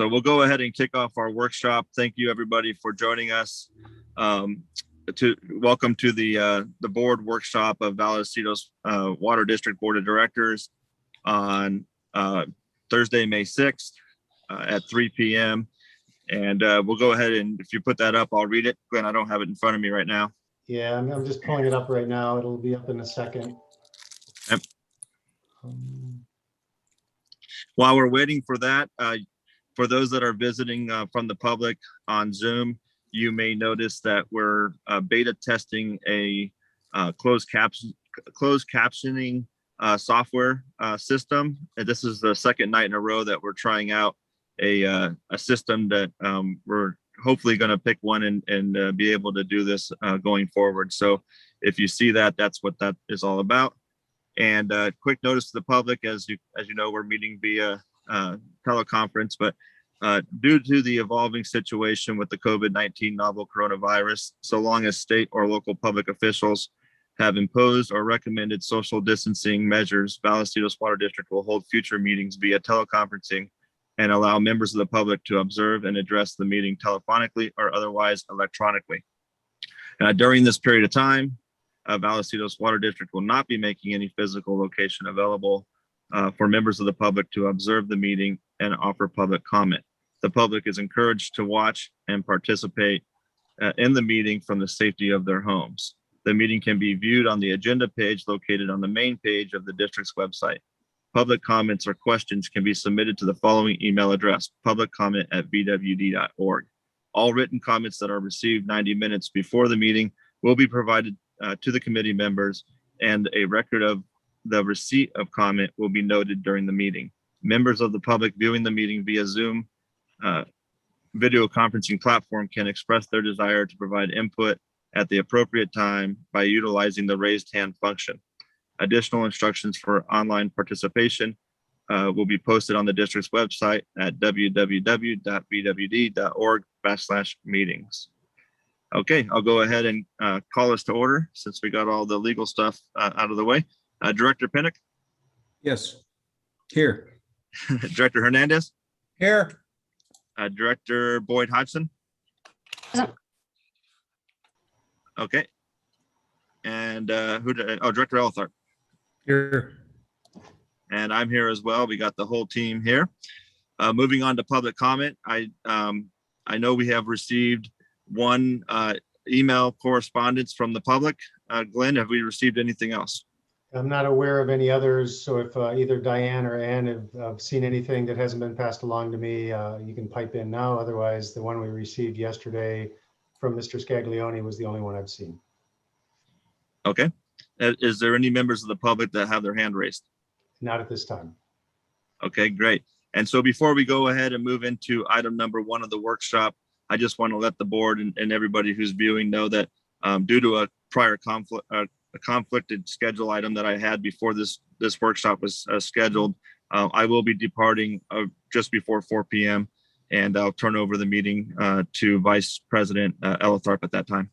So we'll go ahead and kick off our workshop. Thank you everybody for joining us. Welcome to the board workshop of Vallecitos Water District Board of Directors on Thursday, May 6th at 3 p.m. And we'll go ahead and if you put that up, I'll read it. Glenn, I don't have it in front of me right now. Yeah, I'm just pulling it up right now. It'll be up in a second. Yep. While we're waiting for that, for those that are visiting from the public on Zoom, you may notice that we're beta testing a closed captioning software system. And this is the second night in a row that we're trying out a system that we're hopefully going to pick one and be able to do this going forward. So if you see that, that's what that is all about. And quick notice to the public, as you know, we're meeting via teleconference, but due to the evolving situation with the COVID-19 novel coronavirus, so long as state or local public officials have imposed or recommended social distancing measures, Vallecitos Water District will hold future meetings via teleconferencing and allow members of the public to observe and address the meeting telephonically or otherwise electronically. During this period of time, Vallecitos Water District will not be making any physical location available for members of the public to observe the meeting and offer public comment. The public is encouraged to watch and participate in the meeting from the safety of their homes. The meeting can be viewed on the agenda page located on the main page of the district's website. Public comments or questions can be submitted to the following email address, publiccomment@vwd.org. All written comments that are received 90 minutes before the meeting will be provided to the committee members, and a record of the receipt of comment will be noted during the meeting. Members of the public viewing the meeting via Zoom video conferencing platform can express their desire to provide input at the appropriate time by utilizing the raised hand function. Additional instructions for online participation will be posted on the district's website at www.vwd.org/meetings. Okay, I'll go ahead and call us to order since we got all the legal stuff out of the way. Director Pinnock? Yes, here. Director Hernandez? Here. Director Boyd Hodgson? Okay. And Director Ellithart? Here. And I'm here as well. We got the whole team here. Moving on to public comment. I know we have received one email correspondence from the public. Glenn, have we received anything else? I'm not aware of any others. So if either Diane or Ann have seen anything that hasn't been passed along to me, you can pipe in now. Otherwise, the one we received yesterday from Mr. Scaglione was the only one I've seen. Okay. Is there any members of the public that have their hand raised? Not at this time. Okay, great. And so before we go ahead and move into item number 1 of the workshop, I just want to let the board and everybody who's viewing know that due to a prior conflicted schedule item that I had before this workshop was scheduled, I will be departing just before 4 p.m. and I'll turn over the meeting to Vice President Ellithart at that time.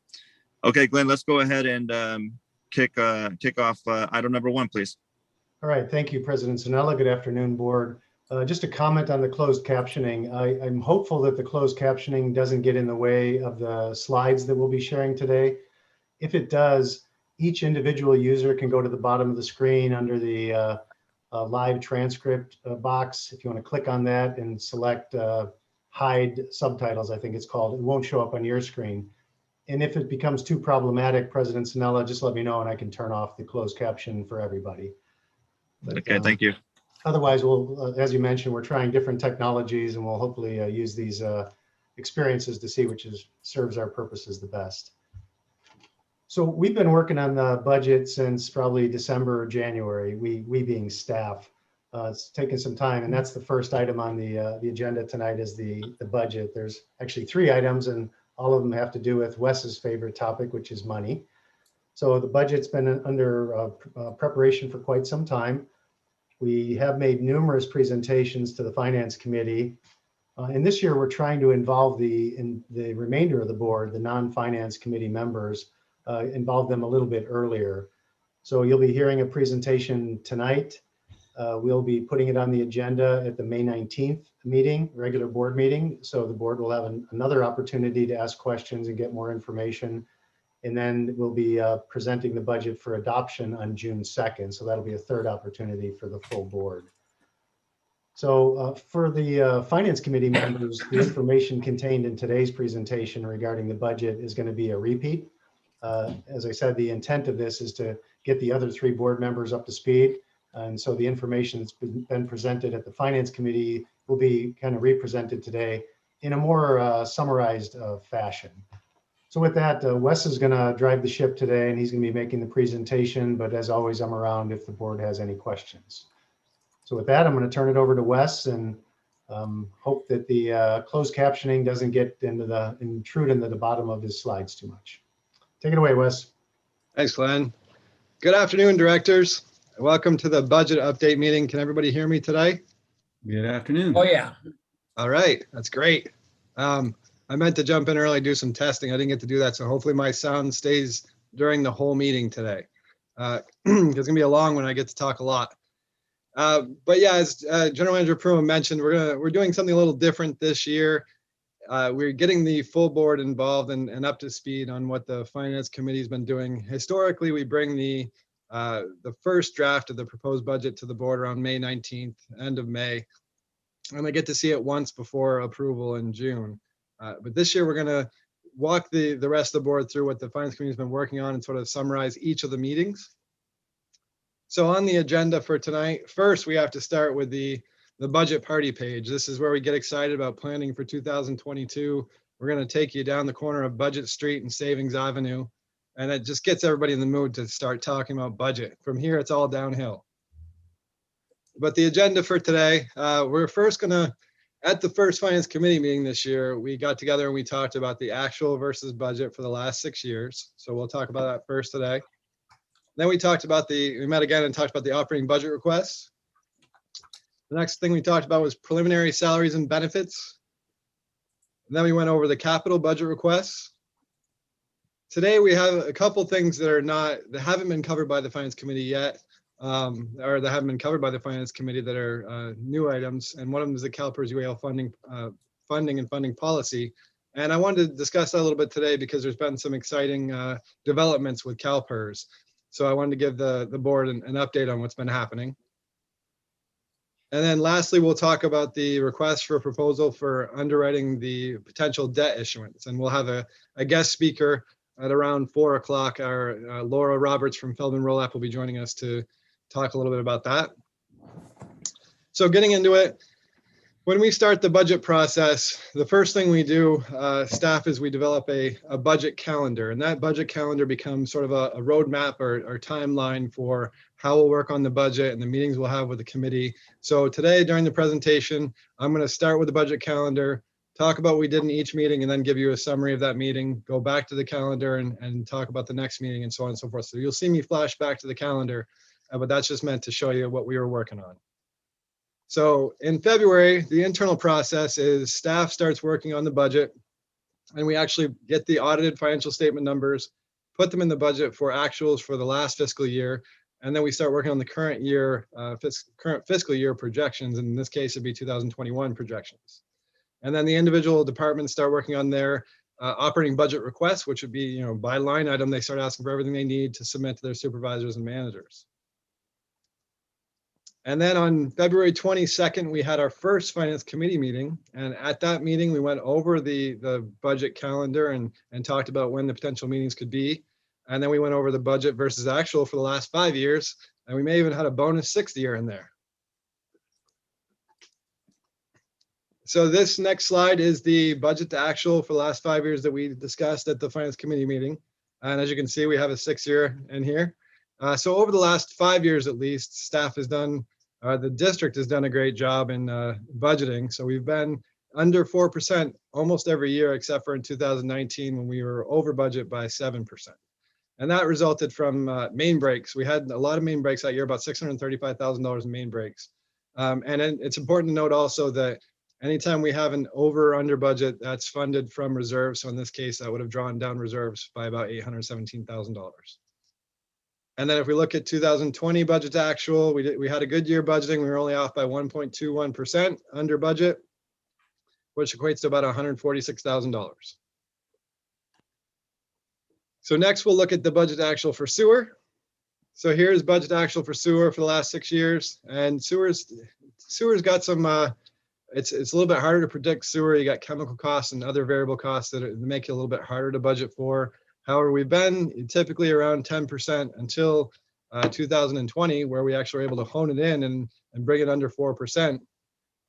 Okay, Glenn, let's go ahead and kick off item number 1, please. All right, thank you, President Zanella. Good afternoon, board. Just a comment on the closed captioning. I'm hopeful that the closed captioning doesn't get in the way of the slides that we'll be sharing today. If it does, each individual user can go to the bottom of the screen under the live transcript box. If you want to click on that and select hide subtitles, I think it's called, it won't show up on your screen. And if it becomes too problematic, President Zanella, just let me know and I can turn off the closed caption for everybody. But, okay, thank you. Otherwise, we'll, as you mentioned, we're trying different technologies and we'll hopefully use these experiences to see which serves our purposes the best. So we've been working on the budget since probably December or January, we being staff. It's taken some time, and that's the first item on the agenda tonight is the budget. There's actually 3 items and all of them have to do with Wes's favorite topic, which is money. So the budget's been under preparation for quite some time. We have made numerous presentations to the Finance Committee. And this year we're trying to involve the remainder of the board, the non-Finance Committee members, involve them a little bit earlier. So you'll be hearing a presentation tonight We'll be putting it on the agenda at the May 19th meeting, regular board meeting. So the board will have another opportunity to ask questions and get more information. And then we'll be presenting the budget for adoption on June 2nd. So that'll be a third opportunity for the full board. So for the Finance Committee members, the information contained in today's presentation regarding the budget is going to be a repeat. As I said, the intent of this is to get the other 3 board members up to speed. And so the information that's been presented at the Finance Committee will be kind of represented today in a more summarized fashion. So with that, Wes is going to drive the ship today, and he's going to be making the presentation. But as always, I'm around if the board has any questions. So with that, I'm going to turn it over to Wes and hope that the closed captioning doesn't get intrude into the bottom of his slides too much. Take it away, Wes. Thanks, Glenn. Good afternoon, directors. Welcome to the budget update meeting. Can everybody hear me today? Good afternoon. Oh, yeah. All right, that's great. I meant to jump in early, do some testing. I didn't get to do that, so hopefully my sound stays during the whole meeting today. It's gonna be a long one. I get to talk a lot. But yeah, as General Manager Pruma mentioned, we're doing something a little different this year. We're getting the full board involved and up to speed on what the Finance Committee has been doing. Historically, we bring the first draft of the proposed budget to the board around May 19th, end of May, and I get to see it once before approval in June. But this year, we're going to walk the rest of the board through what the Finance Committee has been working on and sort of summarize each of the meetings. So on the agenda for tonight, first we have to start with the budget party page. This is where we get excited about planning for 2022. We're going to take you down the corner of Budget Street and Savings Avenue, and it just gets everybody in the mood to start talking about budget. From here, it's all downhill. But the agenda for today, we're first going to, at the first Finance Committee meeting this year, we got together and we talked about the actual versus budget for the last 6 years. So we'll talk about that first today. Then we met again and talked about the operating budget requests. The next thing we talked about was preliminary salaries and benefits. And then we went over the capital budget requests. Today we have a couple things that haven't been covered by the Finance Committee yet, or that haven't been covered by the Finance Committee that are new items. And one of them is the CalPERS UAL funding and funding policy. And I wanted to discuss that a little bit today because there's been some exciting developments with CalPERS. So I wanted to give the board an update on what's been happening. And then lastly, we'll talk about the request for a proposal for underwriting the potential debt issuance. And we'll have a guest speaker at around 4 o'clock. Our Laura Roberts from Feldman Rolap will be joining us to talk a little bit about that. So getting into it, when we start the budget process, the first thing we do, staff, is we develop a budget calendar, and that budget calendar becomes sort of a roadmap or timeline for how we'll work on the budget and the meetings we'll have with the committee. So today during the presentation, I'm going to start with the budget calendar, talk about what we did in each meeting, and then give you a summary of that meeting, go back to the calendar and talk about the next meeting and so on and so forth. So you'll see me flash back to the calendar, but that's just meant to show you what we were working on. So in February, the internal process is staff starts working on the budget, and we actually get the audited financial statement numbers, put them in the budget for actuals for the last fiscal year, and then we start working on the current year, current fiscal year projections. In this case, it'd be 2021 projections. And then the individual departments start working on their operating budget requests, which would be, by line item, they start asking for everything they need to submit to their supervisors and managers. And then on February 22nd, we had our first Finance Committee meeting. And at that meeting, we went over the budget calendar and talked about when the potential meetings could be. And then we went over the budget versus actual for the last 5 years. And we may even had a bonus 6th year in there. So this next slide is the budget to actual for the last 5 years that we discussed at the Finance Committee meeting. And as you can see, we have a 6th year in here. So over the last 5 years, at least, staff has done, the district has done a great job in budgeting. So we've been under 4% almost every year, except for in 2019 when we were over budget by 7%. And that resulted from main breaks. We had a lot of main breaks that year, about $635,000 in main breaks. And it's important to note also that anytime we have an over or under budget, that's funded from reserves. So in this case, that would have drawn down reserves by about $817,000. And then if we look at 2020 budget to actual, we had a good year budgeting. We were only off by 1.21% under budget, which equates to about $146,000. So next we'll look at the budget to actual for sewer. So here's budget to actual for sewer for the last 6 years, and sewer's got some, it's a little bit harder to predict sewer. You got chemical costs and other variable costs that make it a little bit harder to budget for. However, we've been typically around 10% until 2020, where we actually were able to hone it in and bring it under 4%.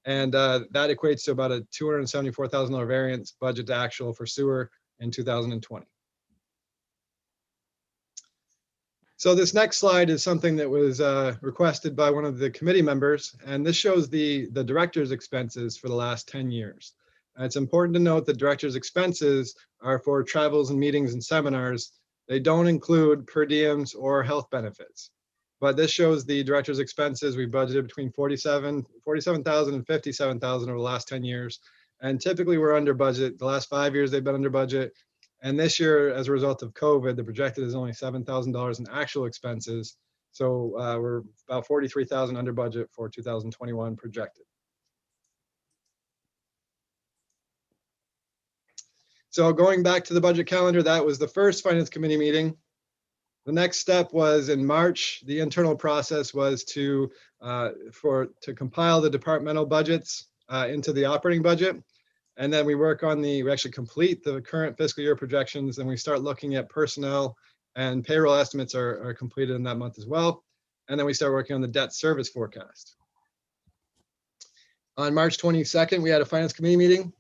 And that equates to about a $274,000 variance budget to actual for sewer in 2020. So this next slide is something that was requested by one of the committee members, and this shows the director's expenses for the last 10 years. And it's important to note that director's expenses are for travels and meetings and seminars. They don't include per diems or health benefits. But this shows the director's expenses. We budgeted between $47,000 and $57,000 over the last 10 years. And typically we're under budget. The last 5 years they've been under budget. And this year, as a result of COVID, the projected is only $7,000 in actual expenses. So we're about $43,000 under budget for 2021 projected. So going back to the budget calendar, that was the first finance committee meeting. The next step was in March. The internal process was to compile the departmental budgets into the operating budget. And then we actually complete the current fiscal year projections, and we start looking at personnel, and payroll estimates are completed in that month as well. And then we start working on the debt service forecast. On March 22nd, we had a finance committee meeting.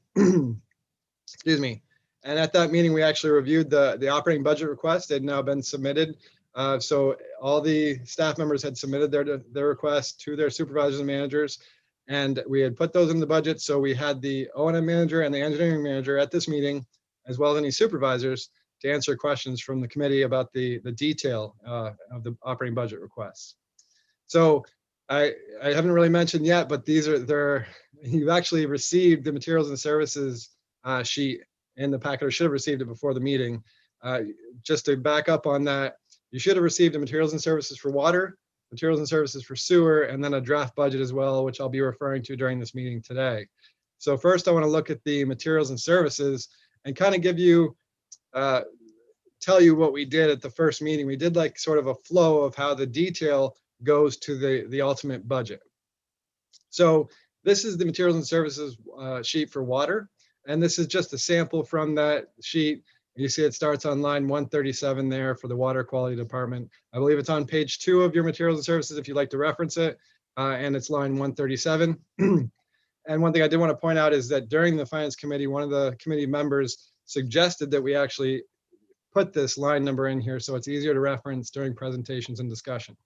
Excuse me. And at that meeting, we actually reviewed the operating budget request. They'd now been submitted. So all the staff members had submitted their requests to their supervisors and managers. And we had put those in the budget. So we had the O&M manager and the engineering manager at this meeting, as well as any supervisors, to answer questions from the committee about the detail of the operating budget requests. So I haven't really mentioned yet, but you've actually received the materials and services sheet in the packet, or should have received it before the meeting. Just to back up on that, you should have received the materials and services for water, materials and services for sewer, and then a draft budget as well, which I'll be referring to during this meeting today. So first, I want to look at the materials and services and kind of give you, tell you what we did at the first meeting. We did like sort of a flow of how the detail goes to the ultimate budget. So this is the materials and services sheet for water. And this is just a sample from that sheet. You see it starts on line 137 there for the water quality department. I believe it's on page 2 of your materials and services if you'd like to reference it. And it's line 137. And one thing I did want to point out is that during the finance committee, one of the committee members suggested that we actually put this line number in here so it's easier to reference during presentations and discussion.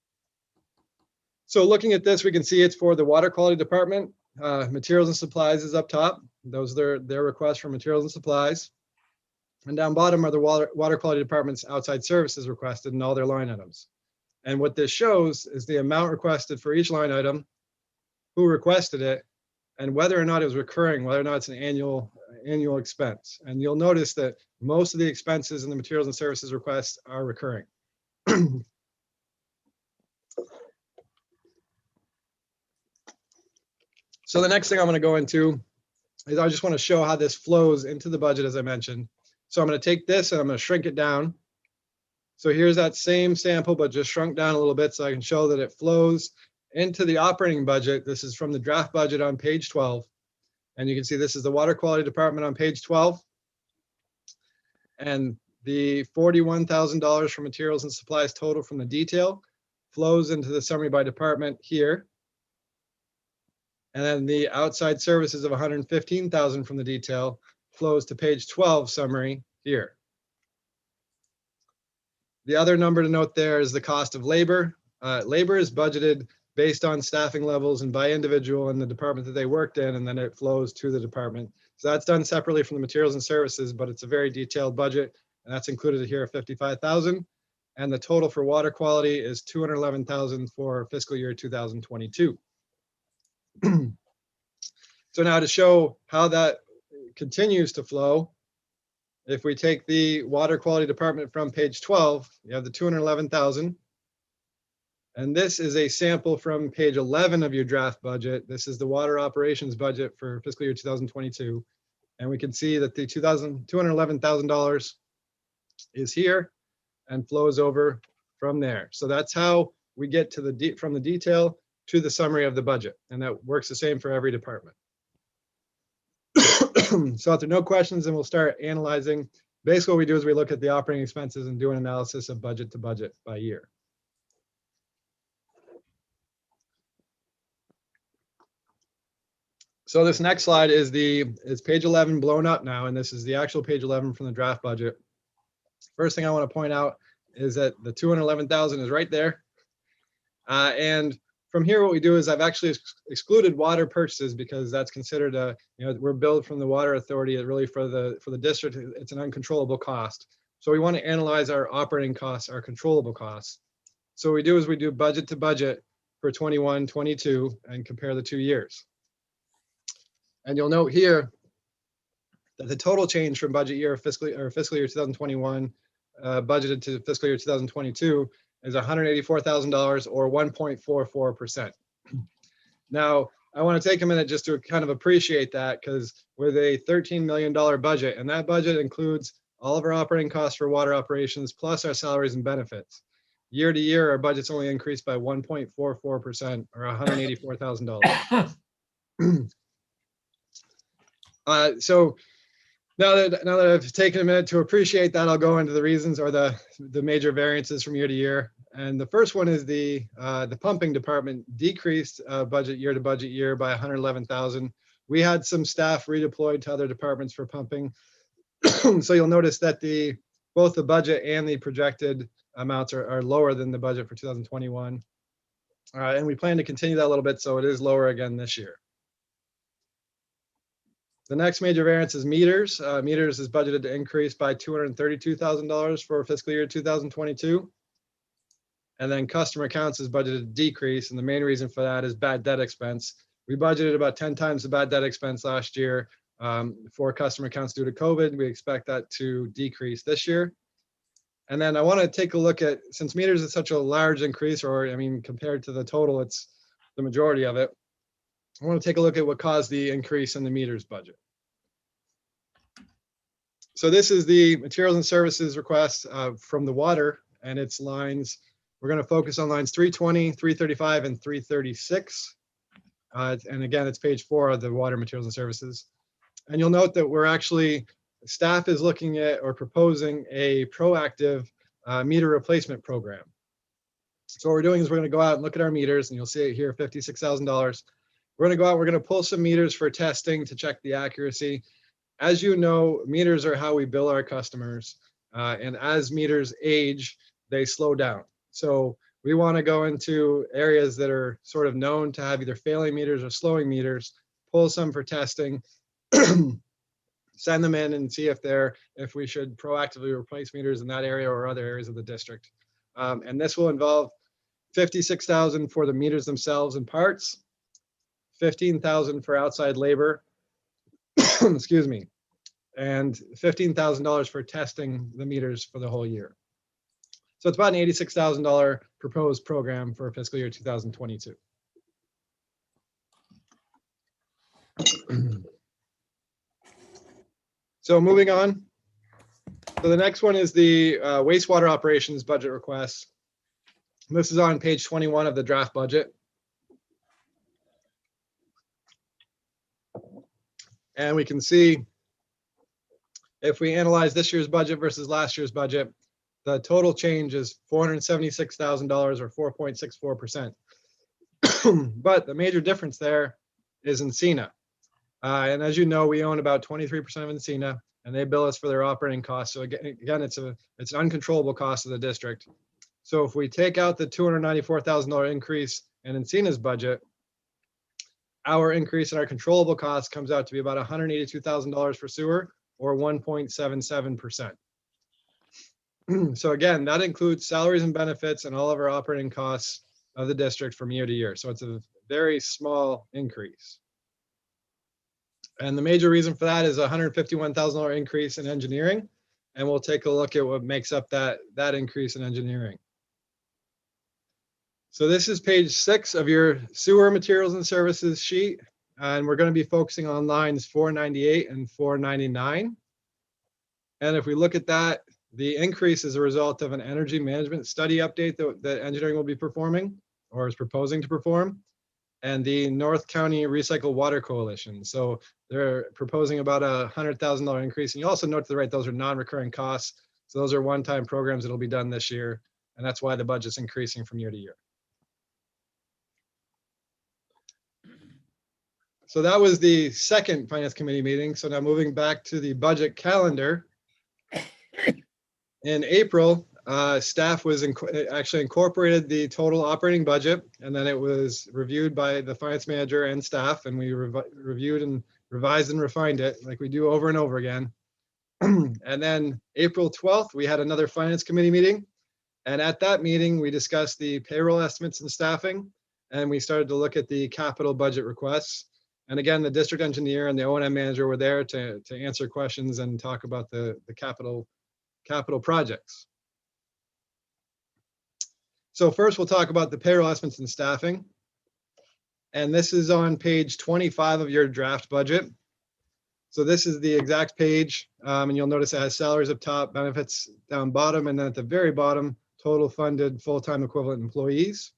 So looking at this, we can see it's for the water quality department. Materials and supplies is up top. Those are their requests for materials and supplies. And down bottom are the water quality department's outside services requested and all their line items. And what this shows is the amount requested for each line item, who requested it, and whether or not it was recurring, whether or not it's an annual expense. And you'll notice that most of the expenses in the materials and services requests are recurring. So the next thing I'm going to go into is I just want to show how this flows into the budget, as I mentioned. So I'm going to take this and I'm going to shrink it down. So here's that same sample, but just shrunk down a little bit so I can show that it flows into the operating budget. This is from the draft budget on page 12. And you can see this is the water quality department on page 12. And the $41,000 for materials and supplies total from the detail flows into the summary by department here. And then the outside services of $115,000 from the detail flows to page 12 summary here. The other number to note there is the cost of labor. Labor is budgeted based on staffing levels and by individual in the department that they worked in, and then it flows to the department. So that's done separately from the materials and services, but it's a very detailed budget, and that's included here at $55,000. And the total for water quality is $211,000 for fiscal year 2022. So now to show how that continues to flow, if we take the water quality department from page 12, you have the $211,000. And this is a sample from page 11 of your draft budget. This is the water operations budget for fiscal year 2022. And we can see that the $211,000 is here and flows over from there. So that's how we get to from the detail to the summary of the budget. And that works the same for every department. So if there are no questions, then we'll start analyzing. Basically what we do is we look at the operating expenses and do an analysis of budget to budget by year. So this next slide is page 11 blown up now, and this is the actual page 11 from the draft budget. First thing I want to point out is that the 211,000 is right there. And from here, what we do is I've actually excluded water purchases because that's considered we're billed from the water authority. Really for the district, it's an uncontrollable cost. So we want to analyze our operating costs, our controllable costs. So what we do is we do budget to budget for 21, 22 and compare the 2 years. And you'll note here that the total change from budget year fiscal year 2021 budgeted to fiscal year 2022 is $184,000 or 1.44%. Now, I want to take a minute just to kind of appreciate that, because with a $13 million budget, and that budget includes all of our operating costs for water operations plus our salaries and benefits. Year to year, our budget's only increased by 1.44% or $184,000. So now that I've taken a minute to appreciate that, I'll go into the reasons or the major variances from year to year. And the first one is the pumping department decreased budget year to budget year by 111,000. We had some staff redeployed to other departments for pumping. So you'll notice that both the budget and the projected amounts are lower than the budget for 2021. And we plan to continue that a little bit, so it is lower again this year. The next major variance is meters. Meters is budgeted to increase by $232,000 for fiscal year 2022. And then customer accounts is budgeted to decrease. And the main reason for that is bad debt expense. We budgeted about 10 times the bad debt expense last year for customer accounts due to COVID. We expect that to decrease this year. And then I want to take a look at, since meters is such a large increase, or I mean, compared to the total, it's the majority of it. I want to take a look at what caused the increase in the meters budget. So this is the materials and services request from the water and its lines. We're going to focus on lines 320, 335, and 336. And again, it's page 4 of the water materials and services. And you'll note that staff is looking at or proposing a proactive meter replacement program. So what we're doing is we're going to go out and look at our meters, and you'll see it here, $56,000. We're going to go out, we're going to pull some meters for testing to check the accuracy. As you know, meters are how we bill our customers. And as meters age, they slow down. So we want to go into areas that are sort of known to have either failing meters or slowing meters, pull some for testing, send them in and see if we should proactively replace meters in that area or other areas of the district. And this will involve $56,000 for the meters themselves and parts, $15,000 for outside labor, excuse me, and $15,000 for testing the meters for the whole year. So it's about an $86,000 proposed program for fiscal year 2022. So moving on. So the next one is the wastewater operations budget request. This is on page 21 of the draft budget. And we can see if we analyze this year's budget versus last year's budget, the total change is $476,000 or 4.64%. But the major difference there is Encina. And as you know, we own about 23% of Encina, and they bill us for their operating costs. So again, it's an uncontrollable cost of the district. So if we take out the $294,000 increase in Encina's budget, our increase in our controllable costs comes out to be about $182,000 for sewer, or 1.77%. So again, that includes salaries and benefits and all of our operating costs of the district from year to year. So it's a very small increase. And the major reason for that is a $151,000 increase in engineering. And we'll take a look at what makes up that increase in engineering. So this is page 6 of your sewer materials and services sheet. And we're going to be focusing on lines 498 and 499. And if we look at that, the increase is a result of an energy management study update that engineering will be performing or is proposing to perform, and the North County Recycle Water Coalition. So they're proposing about a $100,000 increase. And you also note to the right, those are non-recurring costs. So those are one-time programs that will be done this year. And that's why the budget's increasing from year to year. So that was the second Finance Committee meeting. So now moving back to the budget calendar. In April, staff was actually incorporated the total operating budget, and then it was reviewed by the finance manager and staff, and we reviewed and revised and refined it like we do over and over again. And then April 12th, we had another Finance Committee meeting. And at that meeting, we discussed the payroll estimates and staffing, and we started to look at the capital budget requests. And again, the district engineer and the O&M manager were there to answer questions and talk about the capital projects. So first we'll talk about the payroll estimates and staffing. And this is on page 25 of your draft budget. So this is the exact page, and you'll notice it has salaries up top, benefits down bottom, and then at the very bottom, total funded full-time equivalent employees.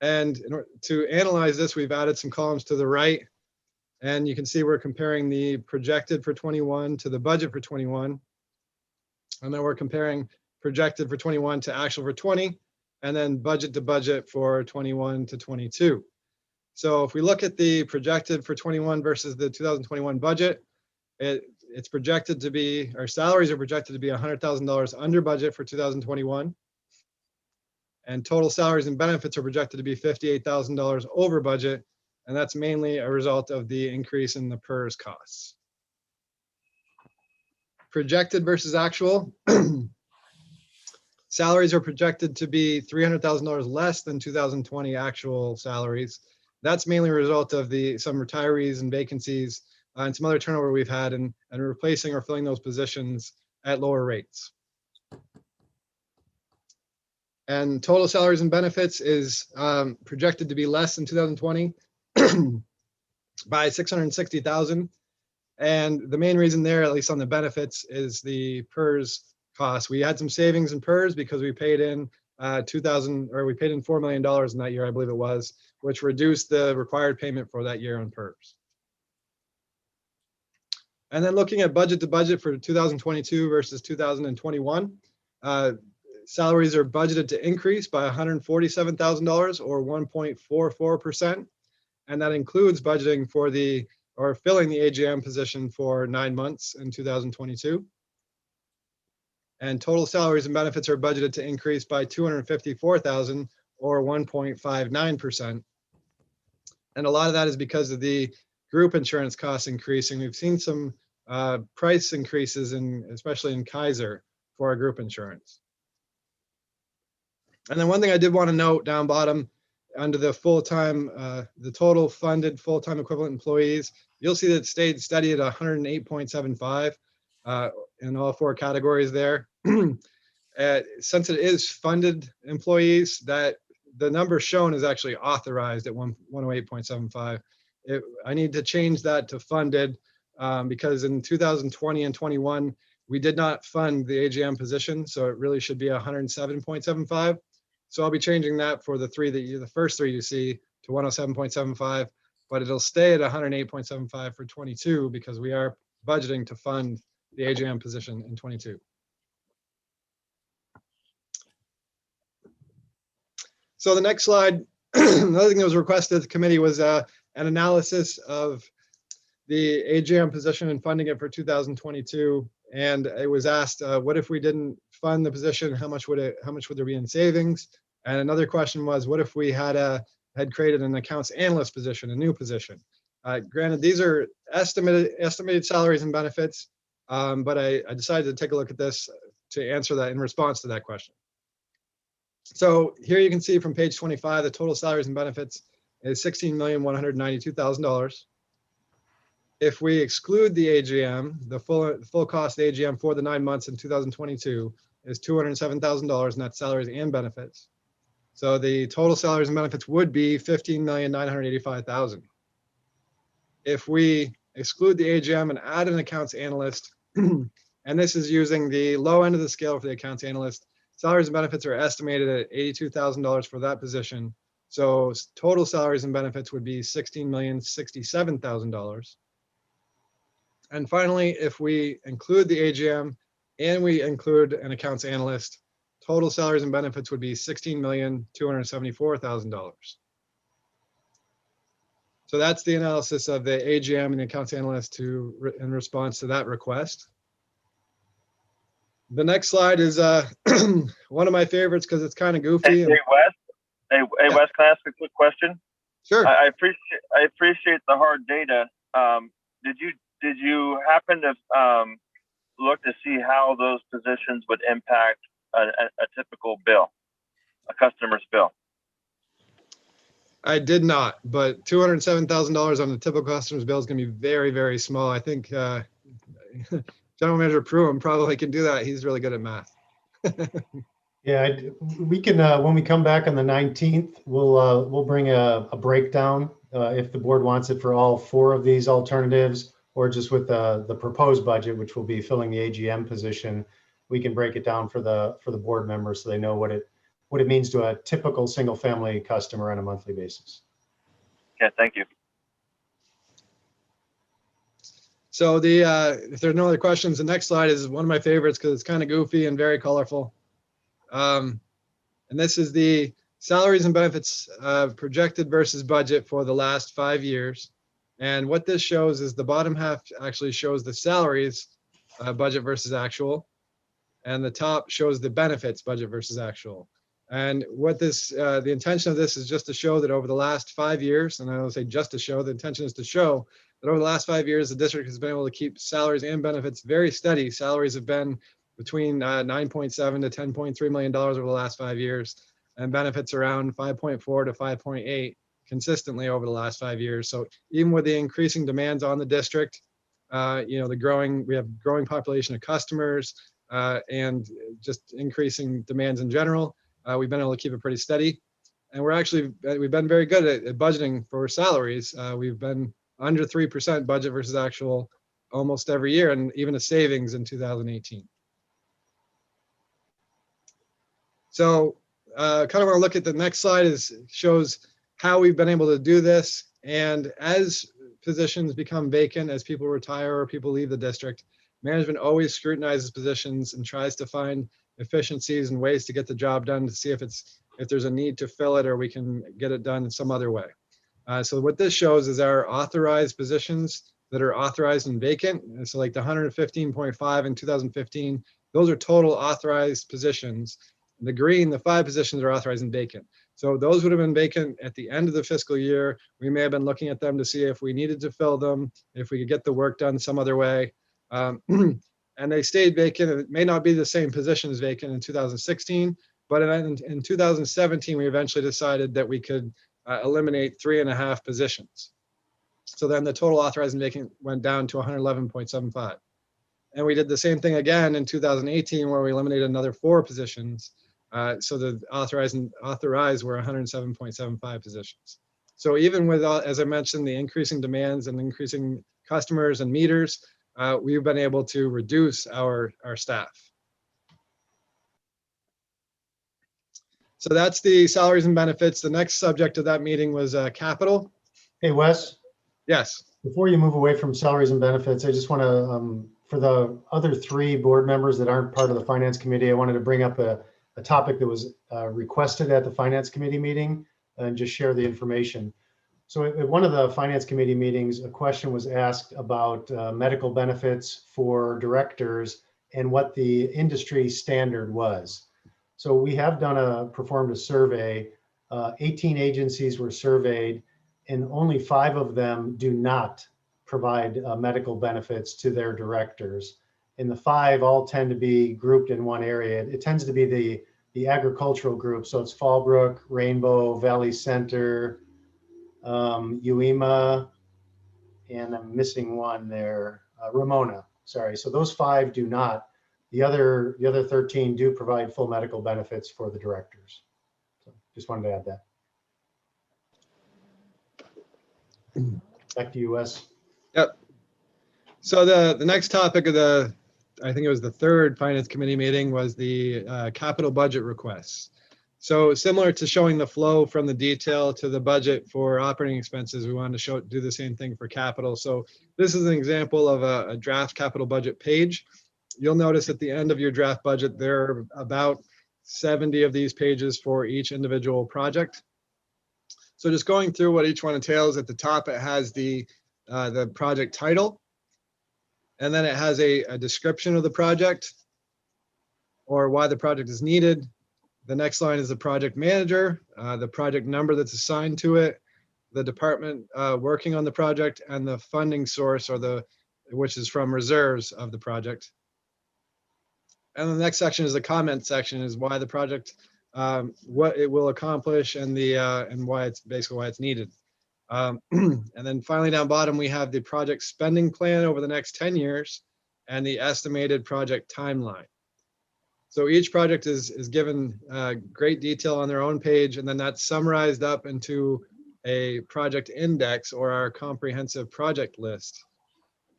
And in order to analyze this, we've added some columns to the right, and you can see we're comparing the projected for 21 to the budget for 21. And then we're comparing projected for 21 to actual for 20, and then budget to budget for 21 to 22. So if we look at the projected for 21 versus the 2021 budget, it's projected to be, our salaries are projected to be $100,000 under budget for 2021. And total salaries and benefits are projected to be $58,000 over budget. And that's mainly a result of the increase in the PERS costs. Projected versus actual. Salaries are projected to be $300,000 less than 2020 actual salaries. That's mainly a result of some retirees and vacancies and some other turnover we've had and replacing or filling those positions at lower rates. And total salaries and benefits is projected to be less than 2020 by $660,000. And the main reason there, at least on the benefits, is the PERS costs. We had some savings in PERS because we paid in $4 million in that year, I believe it was, which reduced the required payment for that year on PERS. And then looking at budget to budget for 2022 versus 2021, salaries are budgeted to increase by $147,000 or 1.44%. And that includes budgeting for filling the AGM position for 9 months in 2022. And total salaries and benefits are budgeted to increase by $254,000 or 1.59%. And a lot of that is because of the group insurance costs increasing. We've seen some price increases, especially in Kaiser, for our group insurance. And then one thing I did want to note down bottom, under the the total funded full-time equivalent employees, you'll see that it stayed steady at 108.75 in all 4 categories there. Since it is funded employees, that the number shown is actually authorized at 108.75. I need to change that to funded because in 2020 and 21, we did not fund the AGM position, so it really should be 107.75. So I'll be changing that for the first three you see to 107.75, but it'll stay at 108.75 for 22 because we are budgeting to fund the AGM position in 22. So the next slide, another thing that was requested at the committee was an analysis of the AGM position and funding it for 2022. And it was asked, what if we didn't fund the position? How much would there be in savings? And another question was, what if we had created an accounts analyst position, a new position? Granted, these are estimated salaries and benefits, but I decided to take a look at this to answer that in response to that question. So here you can see from page 25, the total salaries and benefits is $16,192,000. If we exclude the AGM, the full cost AGM for the 9 months in 2022 is $207,000, and that's salaries and benefits. So the total salaries and benefits would be 15,985,000. If we exclude the AGM and add an accounts analyst, and this is using the low end of the scale for the accounts analyst, salaries and benefits are estimated at $82,000 for that position. So total salaries and benefits would be $16,067,000. And finally, if we include the AGM and we include an accounts analyst, total salaries and benefits would be $16,274,000. So that's the analysis of the AGM and the accounts analyst in response to that request. The next slide is one of my favorites because it's kind of goofy. Hey, Wes. Hey, Yeah. Wes, can I ask a quick question? Sure. I appreciate the hard data. Did you happen to look to see how those positions would impact a typical bill, a customer's bill? I did not, but $207,000 on the typical customer's bill is going to be very, very small. I think General Manager Pruitt probably can do that. He's really good at math. Yeah, we can, when we come back on the 19th, we'll bring a breakdown if the board wants it for all 4 of these alternatives, or just with the proposed budget, which will be filling the AGM position. We can break it down for the board members so they know what it means to a typical single family customer on a monthly basis. Yeah, thank you. So if there are no other questions, the next slide is one of my favorites because it's kind of goofy and very colorful. And this is the salaries and benefits projected versus budget for the last 5 years. And what this shows is the bottom half actually shows the salaries budget versus actual, and the top shows the benefits budget versus actual. And what the intention of this is just to show that over the last 5 years, and I don't say just to show, the intention is to show that over the last 5 years, the district has been able to keep salaries and benefits very steady. Salaries have been between $9.7 to $10.3 million over the last 5 years, and benefits around 5.4 to 5.8 consistently over the last 5 years. So even with the increasing demands on the district, we have growing population of customers and just increasing demands in general, we've been able to keep it pretty steady. And we've been very good at budgeting for salaries. We've been under 3% budget versus actual almost every year, and even a savings in 2018. So kind of want to look at the next slide shows how we've been able to do this. And as positions become vacant, as people retire or people leave the district, management always scrutinizes positions and tries to find efficiencies and ways to get the job done to see if there's a need to fill it or we can get it done in some other way. So what this shows is our authorized positions that are authorized and vacant. And so like the 115.5 in 2015, those are total authorized positions. The green, the 5 positions are authorized and vacant. So those would have been vacant at the end of the fiscal year. We may have been looking at them to see if we needed to fill them, if we could get the work done some other way. And they stayed vacant. It may not be the same position as vacant in 2016, but in 2017, we eventually decided that we could eliminate 3.5 positions. So then the total authorized and vacant went down to 111.75. And we did the same thing again in 2018, where we eliminated another 4 positions. So the authorized were 107.75 positions. So even with, as I mentioned, the increasing demands and increasing customers and meters, we've been able to reduce our staff. So that's the salaries and benefits. The next subject of that meeting was capital. Hey, Wes, Yes. before you move away from salaries and benefits, I just want to, for the other 3 board members that aren't part of the finance committee, I wanted to bring up a topic that was requested at the finance committee meeting and just share the information. So at one of the finance committee meetings, a question was asked about medical benefits for directors and what the industry standard was. So we have performed a survey. 18 agencies were surveyed, and only 5 of them do not provide medical benefits to their directors. And the 5 all tend to be grouped in one area. It tends to be the agricultural group. So it's Fallbrook, Rainbow, Valley Center, Uema, and I'm missing one there, Ramona, sorry. So those 5 do not. The other 13 do provide full medical benefits for the directors. So. Just wanted to add that. Back to you, Wes. Yep. So the next topic of the, I think it was the third Finance Committee meeting, was the capital budget requests. So similar to showing the flow from the detail to the budget for operating expenses, we wanted to do the same thing for capital. So this is an example of a draft capital budget page. You'll notice at the end of your draft budget, there are about 70 of these pages for each individual project. So just going through what each one entails, at the top, it has the project title, and then it has a description of the project or why the project is needed. The next line is the project manager, the project number that's assigned to it, the department working on the project, and the funding source, or which is from reserves of the project. And the next section is the comment section, is why the project, what it will accomplish, and why it's basically why it's needed. And then finally down bottom, we have the project spending plan over the next 10 years and the estimated project timeline. So each project is given great detail on their own page, and then that's summarized up into a project index, or our comprehensive project list.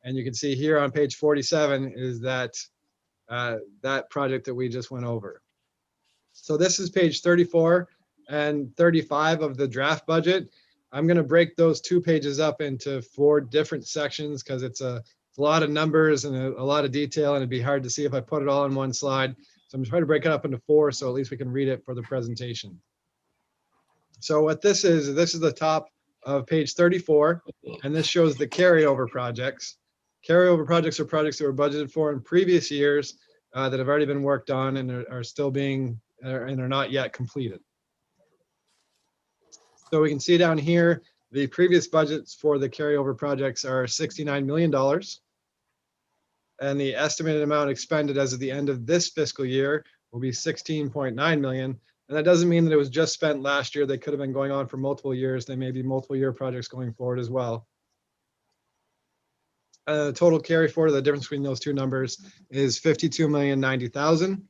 And you can see here on page 47 is that project that we just went over. So this is page 34 and 35 of the draft budget. I'm going to break those 2 pages up into 4 different sections because it's a lot of numbers and a lot of detail, and it'd be hard to see if I put it all in one slide. So I'm trying to break it up into 4 so at least we can read it for the presentation. So what this is the top of page 34, and this shows the carryover projects. Carryover projects are projects that were budgeted for in previous years that have already been worked on and are still being, and are not yet completed. So we can see down here, the previous budgets for the carryover projects are $69 million. And the estimated amount expended as of the end of this fiscal year will be 16.9 million. And that doesn't mean that it was just spent last year. They could have been going on for multiple years. They may be multiple year projects going forward as well. Total carry forward, the difference between those 2 numbers is 52,090,000.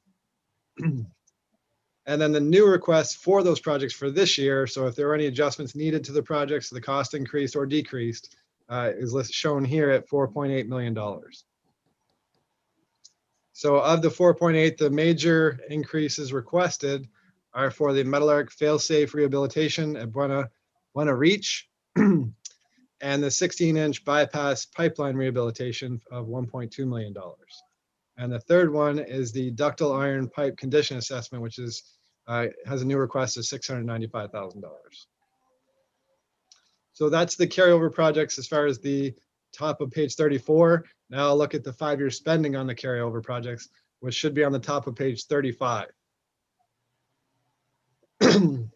And then the new request for those projects for this year, so if there are any adjustments needed to the projects, the cost increased or decreased, is shown here at $4.8 million. So of the 4.8, the major increases requested are for the metal arc fail-safe rehabilitation at Buena Reach and the 16-inch bypass pipeline rehabilitation of $1.2 million. And the third one is the ductile iron pipe condition assessment, which is has a new request of $695,000. So that's the carryover projects as far as the top of page 34. Now I'll look at the 5-year spending on the carryover projects, which should be on the top of page 35.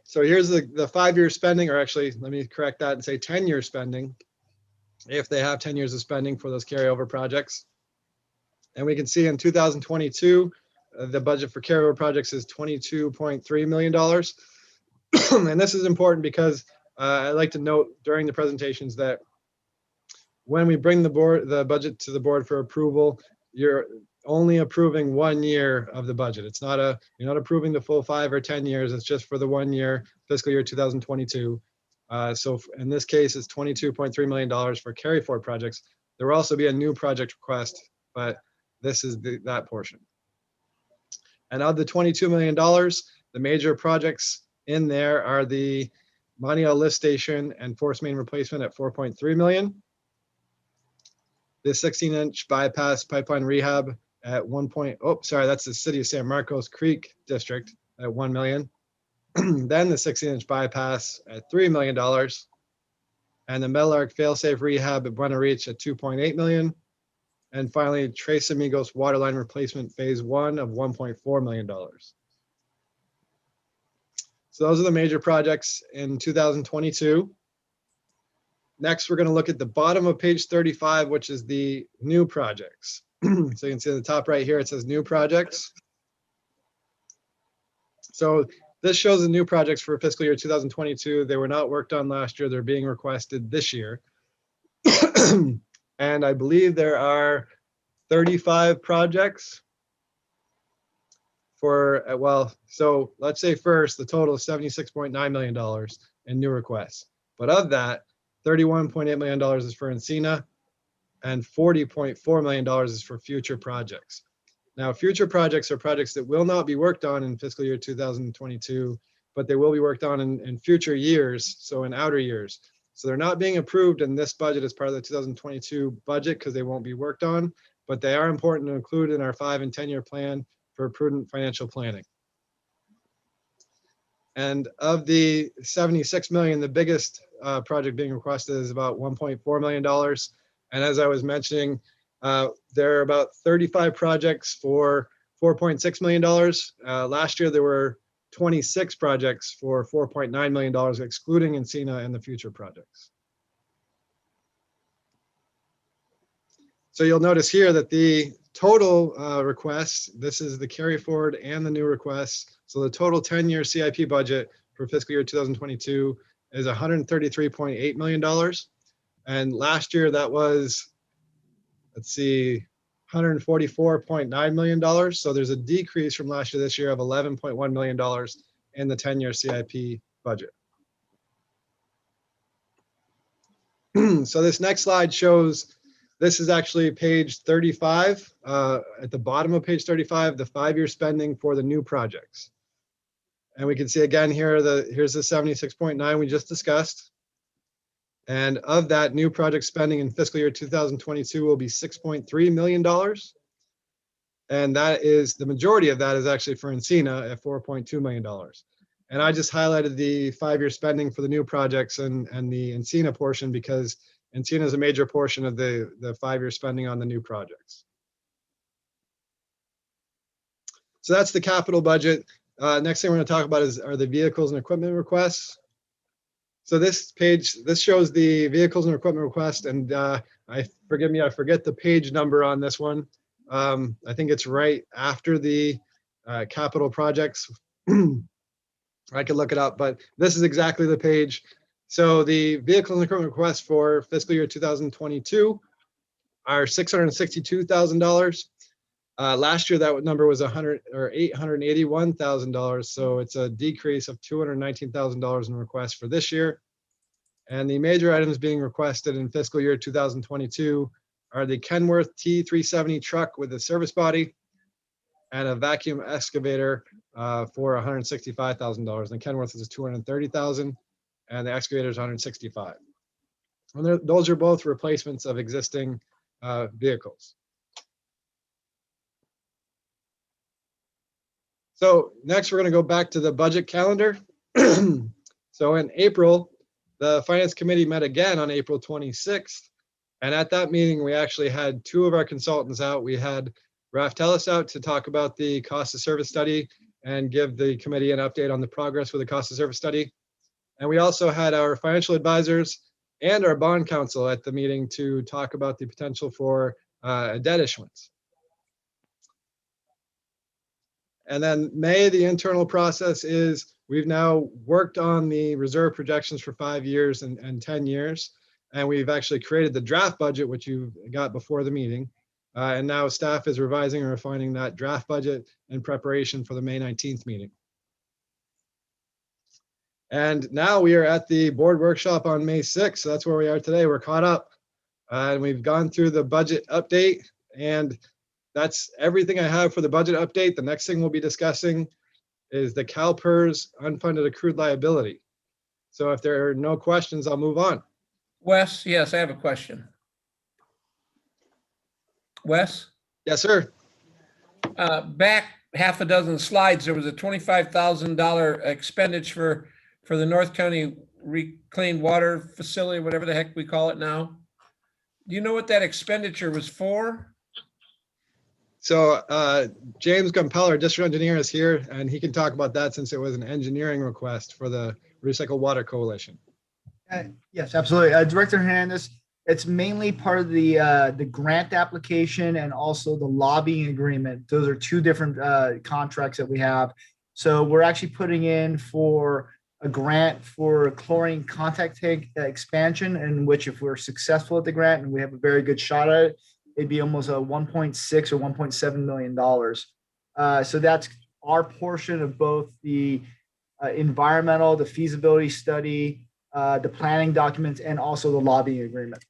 So here's the 5-year spending, or actually, let me correct that and say 10-year spending, if they have 10 years of spending for those carryover projects. And we can see in 2022, the budget for carryover projects is $22.3 million. And this is important because I'd like to note during the presentations that when we bring the budget to the board for approval, you're only approving 1 year of the budget. It's not you're not approving the full 5 or 10 years. It's just for the 1 year, fiscal year 2022. So in this case, it's $22.3 million for carry forward projects. There will also be a new project request, but this is that portion. And of the $22 million, the major projects in there are the Montiel lift station and force main replacement at $4.3 million. The 16-inch bypass pipeline rehab at that's the city of San Marcos Creek district at $1 million. Then the 16-inch bypass at $3 million. And the metal arc fail-safe rehab at Buena Reach at $2.8 million. And finally, Tres Amigos waterline replacement phase 1 of $1.4 million. So those are the major projects in 2022. Next, we're going to look at the bottom of page 35, which is the new projects. So you can see at the top right here, it says new projects. So this shows the new projects for fiscal year 2022. They were not worked on last year. They're being requested this year. And I believe there are 35 projects. for, well, so let's say first, the total is $76.9 million in new requests. But of that, $31.8 million is for Encina and $40.4 million is for future projects. Now, future projects are projects that will not be worked on in fiscal year 2022, but they will be worked on in future years, so in outer years. So they're not being approved in this budget as part of the 2022 budget because they won't be worked on, but they are important to include in our 5 and 10-year plan for prudent financial planning. And of the 76 million, the biggest project being requested is about $1.4 million. And as I was mentioning, there are about 35 projects for $4.6 million. Last year, there were 26 projects for $4.9 million, excluding Encina and the future projects. So you'll notice here that the total requests, this is the carry forward and the new requests. So the total 10-year CIP budget for fiscal year 2022 is $133.8 million. And last year that was, let's see, $144.9 million. So there's a decrease from last year this year of $11.1 million in the 10-year CIP budget. So this next slide shows, this is actually page 35. At the bottom of page 35, the 5-year spending for the new projects. And we can see again here, here's the 76.9 we just discussed. And of that, new project spending in fiscal year 2022 will be $6.3 million. And that is, the majority of that is actually for Encina at $4.2 million. And I just highlighted the 5-year spending for the new projects and the Encina portion because Encina is a major portion of the 5-year spending on the new projects. So that's the capital budget. Next thing we're going to talk about are the vehicles and equipment requests. So this page, this shows the vehicles and equipment request, and forgive me, I forget the page number on this one. I think it's right after the capital projects. I could look it up, but this is exactly the page. So the vehicles and equipment requests for fiscal year 2022 are $662,000. Last year, that number was $881,000. So it's a decrease of $219,000 in requests for this year. And the major items being requested in fiscal year 2022 are the Kenworth T370 truck with a service body and a vacuum excavator for $165,000. And Kenworth is $230,000 and the excavator is $165,000. And those are both replacements of existing vehicles. So next, we're going to go back to the budget calendar. So in April, the Finance Committee met again on April 26th. And at that meeting, we actually had 2 of our consultants out. We had Raf Tellis out to talk about the cost of service study and give the committee an update on the progress with the cost of service study. And we also had our financial advisors and our bond counsel at the meeting to talk about the potential for a debt issuance. And then May, the internal process is we've now worked on the reserve projections for 5 years and 10 years. And we've actually created the draft budget, which you got before the meeting. And now staff is revising and refining that draft budget in preparation for the May 19th meeting. And now we are at the board workshop on May 6th. So that's where we are today. We're caught up and we've gone through the budget update, and that's everything I have for the budget update. The next thing we'll be discussing is the CalPERS unfunded accrued liability. So if there are no questions, I'll move on. Wes, yes, I have a question. Wes? Yes, sir. Back half a dozen slides, there was a $25,000 expenditure for the North County Reclaimed Water Facility, whatever the heck we call it now. Do you know what that expenditure was for? So James Gumpel, our district engineer, is here, and he can talk about that since it was an engineering request for the Recycled Water Coalition. Yes, absolutely. Director Hernandez, it's mainly part of the grant application and also the lobbying agreement. Those are 2 different contracts that we have. So we're actually putting in for a grant for chlorine contact tank expansion, in which if we're successful at the grant and we have a very good shot at it, it'd be almost a $1.6 or $1.7 million. So that's our portion of both the environmental, the feasibility study, the planning documents, and also the lobbying agreement.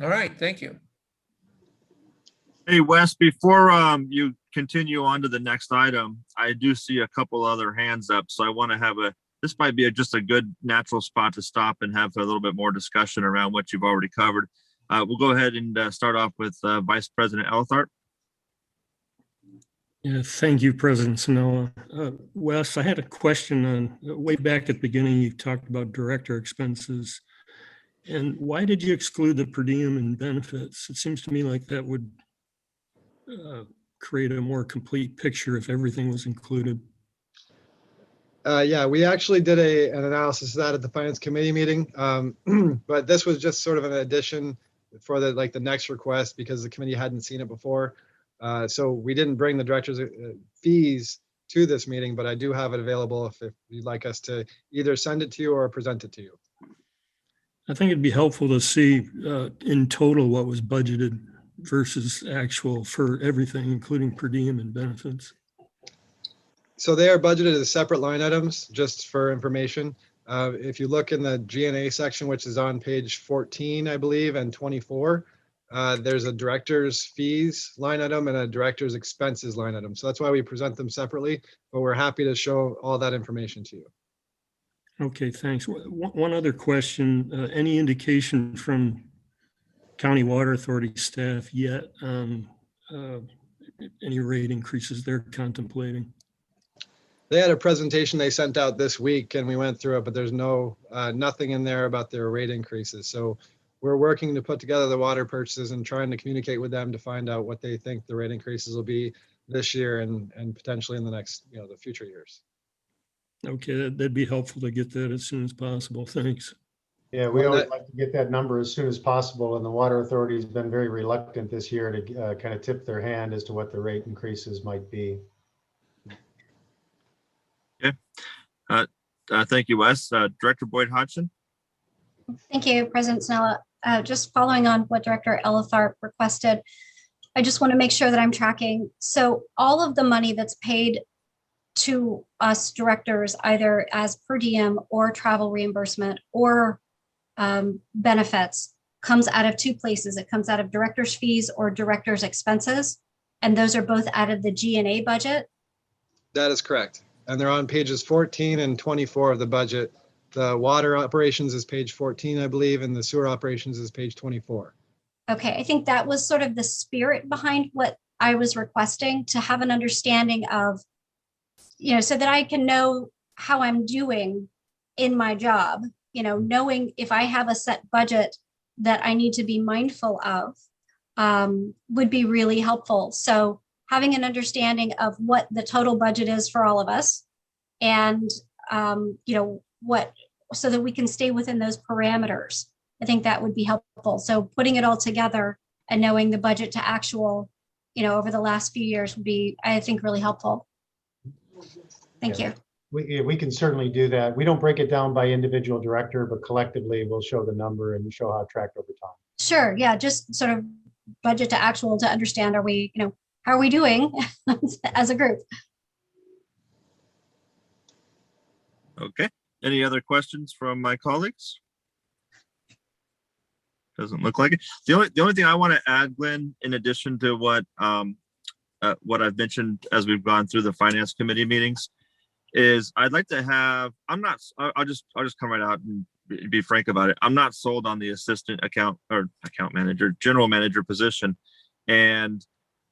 All right, thank you. Hey, Wes, before you continue on to the next item, I do see a couple other hands up. So I want to have this might be just a good natural spot to stop and have a little bit more discussion around what you've already covered. We'll go ahead and start off with Vice President Elthart. Yeah, thank you, President Sinella. Wes, I had a question on way back at the beginning, you talked about director expenses. And why did you exclude the per diem and benefits? It seems to me like that would create a more complete picture if everything was included. Yeah, we actually did an analysis of that at the Finance Committee meeting. But this was just sort of an addition for the next request because the committee hadn't seen it before. So we didn't bring the director's fees to this meeting, but I do have it available if you'd like us to either send it to you or present it to you. I think it'd be helpful to see in total what was budgeted versus actual for everything, including per diem and benefits. So they are budgeted as separate line items, just for information. If you look in the G&A section, which is on page 14, I believe, and 24, there's a director's fees line item and a director's expenses line item. So that's why we present them separately, but we're happy to show all that information to you. Okay, thanks. One other question, any indication from County Water Authority staff yet on any rate increases they're contemplating? They had a presentation they sent out this week and we went through it, but there's nothing in there about their rate increases. So we're working to put together the water purchases and trying to communicate with them to find out what they think the rate increases will be this year and potentially in the next, the future years. Okay, that'd be helpful to get that as soon as possible. Thanks. Yeah, we Well, always that- like to get that number as soon as possible, and the Water Authority has been very reluctant this year to kind of tip their hand as to what the rate increases might be. Thank you, Wes. Director Boyd Hodgson. Thank you, President Snella. Just following on what Director Elithart requested, I just want to make sure that I'm tracking. So all of the money that's paid to us directors, either as per diem or travel reimbursement or benefits, comes out of two places. It comes out of director's fees or director's expenses, and those are both out of the G&A budget. That is correct. And they're on pages 14 and 24 of the budget. The water operations is page 14, I believe, and the sewer operations is page 24. Okay, I think that was sort of the spirit behind what I was requesting, to have an understanding of, so that I can know how I'm doing in my job, knowing if I have a set budget that I need to be mindful of would be really helpful. So having an understanding of what the total budget is for all of us and, so that we can stay within those parameters. I think that would be helpful. So putting it all together and knowing the budget to actual, over the last few years would be, I think, really helpful. Thank you. We can certainly do that. We don't break it down by individual director, but collectively we'll show the number and show how it tracked over time. Sure. Yeah. Just sort of budget to actual to understand, how are we doing as a group? Okay. Any other questions from my colleagues? Doesn't look like it. The only thing I want to add, Glenn, in addition to what I've mentioned as we've gone through the Finance Committee meetings, is I'd like to have. I'll just come right out and be frank about it. I'm not sold on the assistant account manager, general manager position, and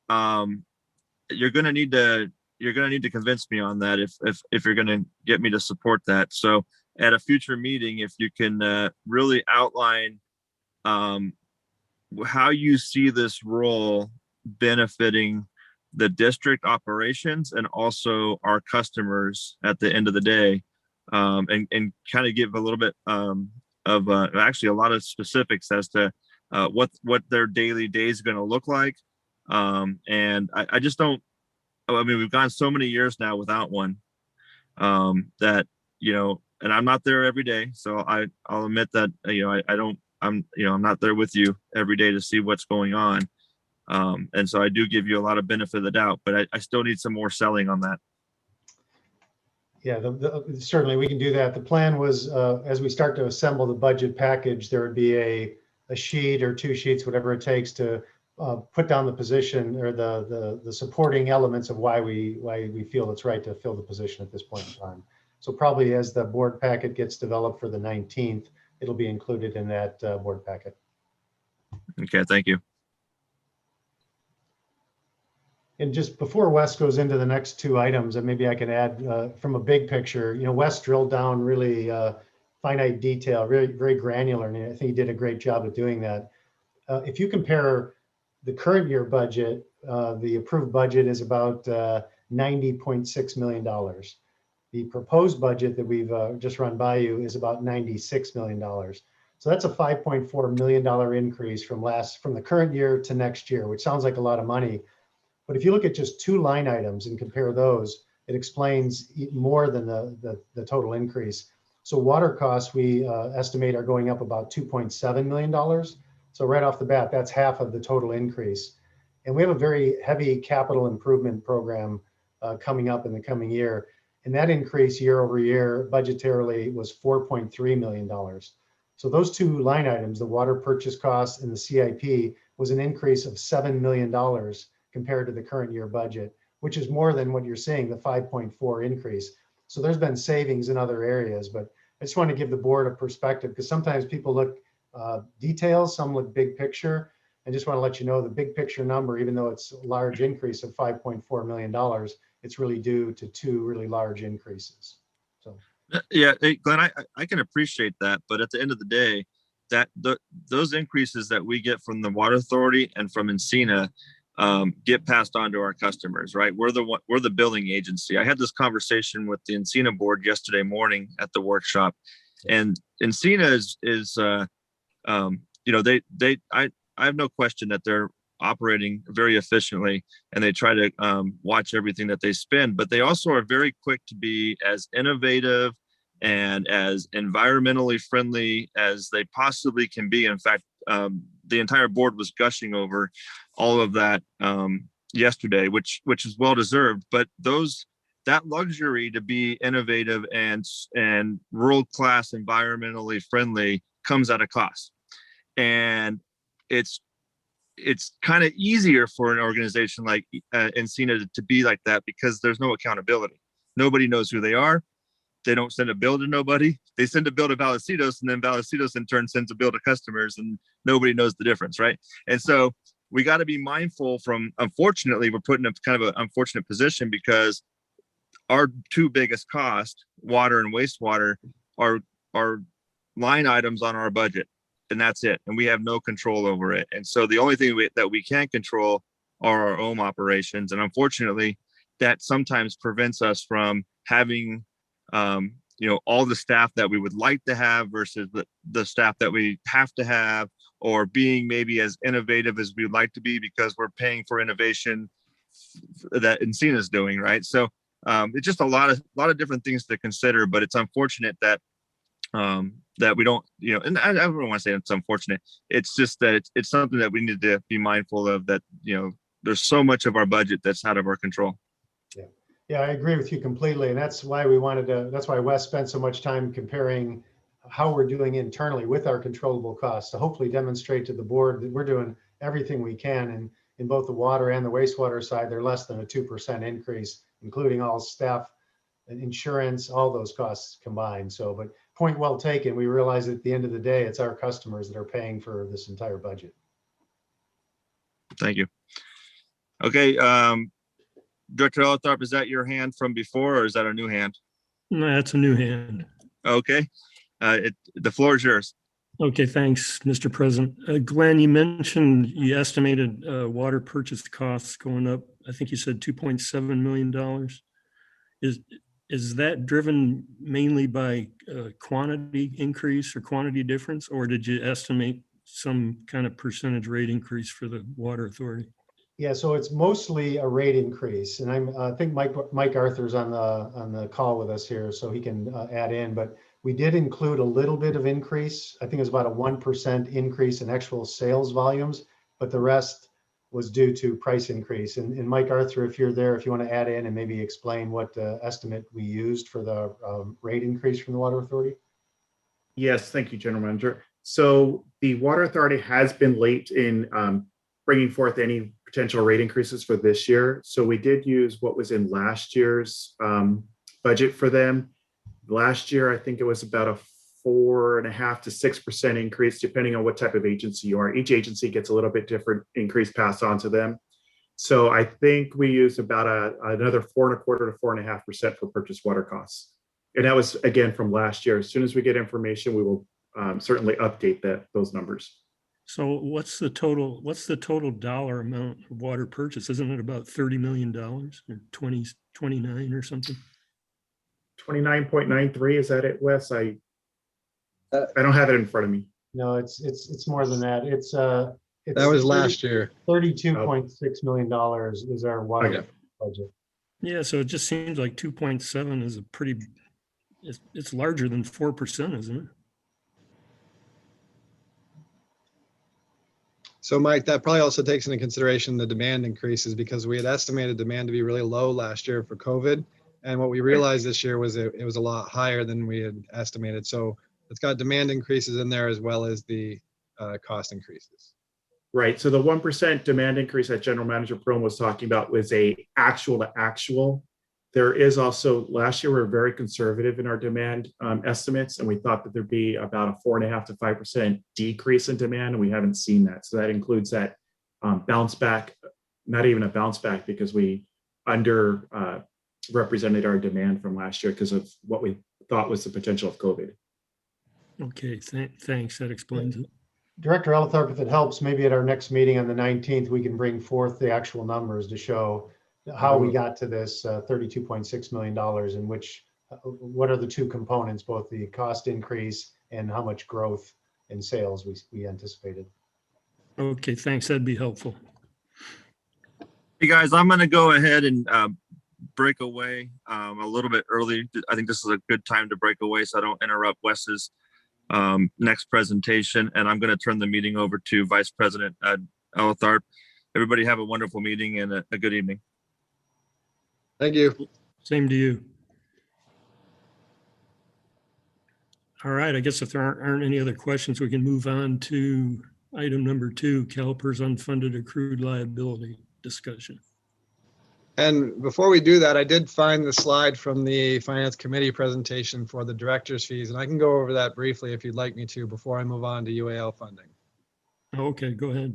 you're going to need to convince me on that if you're going to get me to support that. So at a future meeting, if you can really outline how you see this role benefiting the district operations and also our customers at the end of the day, and kind of give a little bit of actually a lot of specifics as to what their daily day is going to look like. And I just don't. I mean, we've gone so many years now without one that, and I'm not there every day. So I'll admit that, I'm not there with you every day to see what's going on. And so I do give you a lot of benefit of the doubt, but I still need some more selling on that. Yeah, certainly we can do that. The plan was, as we start to assemble the budget package, there would be a sheet or 2 sheets, whatever it takes to put down the position or the supporting elements of why we feel it's right to fill the position at this point in time. So probably as the board packet gets developed for the 19th, it'll be included in that board packet. Okay, thank you. And just before Wes goes into the next 2 items, and maybe I can add from a big picture, Wes drilled down really finite detail, really very granular, and I think he did a great job of doing that. If you compare the current year budget, the approved budget is about $90.6 million. The proposed budget that we've just run by you is about $96 million. So that's a $5.4 million increase from the current year to next year, which sounds like a lot of money. But if you look at just 2 line items and compare those, it explains more than the total increase. So water costs, we estimate, are going up about $2.7 million. So right off the bat, that's half of the total increase. And we have a very heavy capital improvement program coming up in the coming year. And that increase year over year budgetarily was $4.3 million. So those 2 line items, the water purchase costs and the CIP, was an increase of $7 million compared to the current year budget, which is more than what you're seeing, the 5.4 increase. So there's been savings in other areas, but I just want to give the board a perspective, because sometimes people look details, some look big picture. I just want to let you know the big picture number, even though it's a large increase of $5.4 million, it's really due to 2 really large increases. So yeah, hey, Glenn, I can appreciate that, but at the end of the day, those increases that we get from the water authority and from Encina get passed on to our customers, right? We're the billing agency. I had this conversation with the Encina board yesterday morning at the workshop, and Encina is I have no question that they're operating very efficiently, and they try to watch everything that they spend, but they also are very quick to be as innovative and as environmentally friendly as they possibly can be. In fact, the entire board was gushing over all of that yesterday, which is well deserved. But that luxury to be innovative and world-class environmentally friendly comes at a cost. And it's kind of easier for an organization like Encina to be like that, because there's no accountability. Nobody knows who they are. They don't send a bill to nobody. They send a bill to Vallecitos, and then Vallecitos in turn sends a bill to customers, and nobody knows the difference, right? And so we got to be mindful unfortunately, we're put in a kind of an unfortunate position, because our 2 biggest costs, water and wastewater, are line items on our budget, and that's it. And we have no control over it. And so the only thing that we can control are our own operations. And unfortunately, that sometimes prevents us from having all the staff that we would like to have versus the staff that we have to have, or being maybe as innovative as we'd like to be, because we're paying for innovation that Encina is doing, right? So it's just a lot of different things to consider, but it's unfortunate that that we don't, and I don't want to say it's unfortunate. It's just that it's something that we need to be mindful of, that, there's so much of our budget that's out of our control. Yeah, I agree with you completely. And that's why that's why Wes spent so much time comparing how we're doing internally with our controllable costs, to hopefully demonstrate to the board that we're doing everything we can. And in both the water and the wastewater side, they're less than a 2% increase, including all staff and insurance, all those costs combined. So, but point well taken. We realize at the end of the day, it's our customers that are paying for this entire budget. Thank you. Okay. Director Elthorpe, is that your hand from before, or is that a new hand? No, that's a new hand. Okay. The floor is yours. Okay, thanks, Mr. President. Glenn, you mentioned you estimated water purchase costs going up. I think you said $2.7 million. Is that driven mainly by quantity increase or quantity difference, or did you estimate some kind of percentage rate increase for the water authority? Yeah, so it's mostly a rate increase, and I think Mike Arthur's on the call with us here, so he can add in. But we did include a little bit of increase. I think it was about a 1% increase in actual sales volumes, but the rest was due to price increase. And Mike Arthur, if you're there, if you want to add in and maybe explain what estimate we used for the rate increase from the Water Authority. Yes, thank you, General Manager. So the Water Authority has been late in bringing forth any potential rate increases for this year. So we did use what was in last year's budget for them. Last year, I think it was about a 4.5% to 6% increase, depending on what type of agency you are. Each agency gets a little bit different increase passed on to them. So I think we used about another 4.25% to 4.5% for purchase water costs. And that was, again, from last year. As soon as we get information, we will certainly update those numbers. So what's the total dollar amount of water purchase? Isn't it about $30 million or 29 or something? 29.93, is that it, Wes? I don't have it in front of me. No, it's more than that. It's That was last year. $32.6 million is our water budget. Yeah, so it just seems like 2.7 is a pretty, it's larger than 4%, isn't it? So Mike, that probably also takes into consideration the demand increases, because we had estimated demand to be really low last year for COVID. And what we realized this year was it was a lot higher than we had estimated. So it's got demand increases in there as well as the cost increases. Right. So the 1% demand increase that General Manager Pearl was talking about was a actual to actual. There is also, last year we were very conservative in our demand estimates, and we thought that there'd be about a 4.5% to 5% decrease in demand, and we haven't seen that. So that includes that bounce back, not even a bounce back, because we represented our demand from last year because of what we thought was the potential of COVID. Okay, thanks. That explains it. Director Elthorpe, if it helps, maybe at our next meeting on the 19th, we can bring forth the actual numbers to show how we got to this $32.6 million, and what are the two components, both the cost increase and how much growth in sales we anticipated. Okay, thanks. That'd be helpful. Hey guys, I'm going to go ahead and break away a little bit early. I think this is a good time to break away so I don't interrupt Wes's next presentation. And I'm going to turn the meeting over to Vice President Elthorpe. Everybody have a wonderful meeting and a good evening. Thank you. Same to you. All right, I guess if there aren't any other questions, we can move on to item number 2, CalPERS unfunded accrued liability discussion. And before we do that, I did find the slide from the Finance Committee presentation for the director's fees, and I can go over that briefly if you'd like me to before I move on to UAL funding. Okay, go ahead.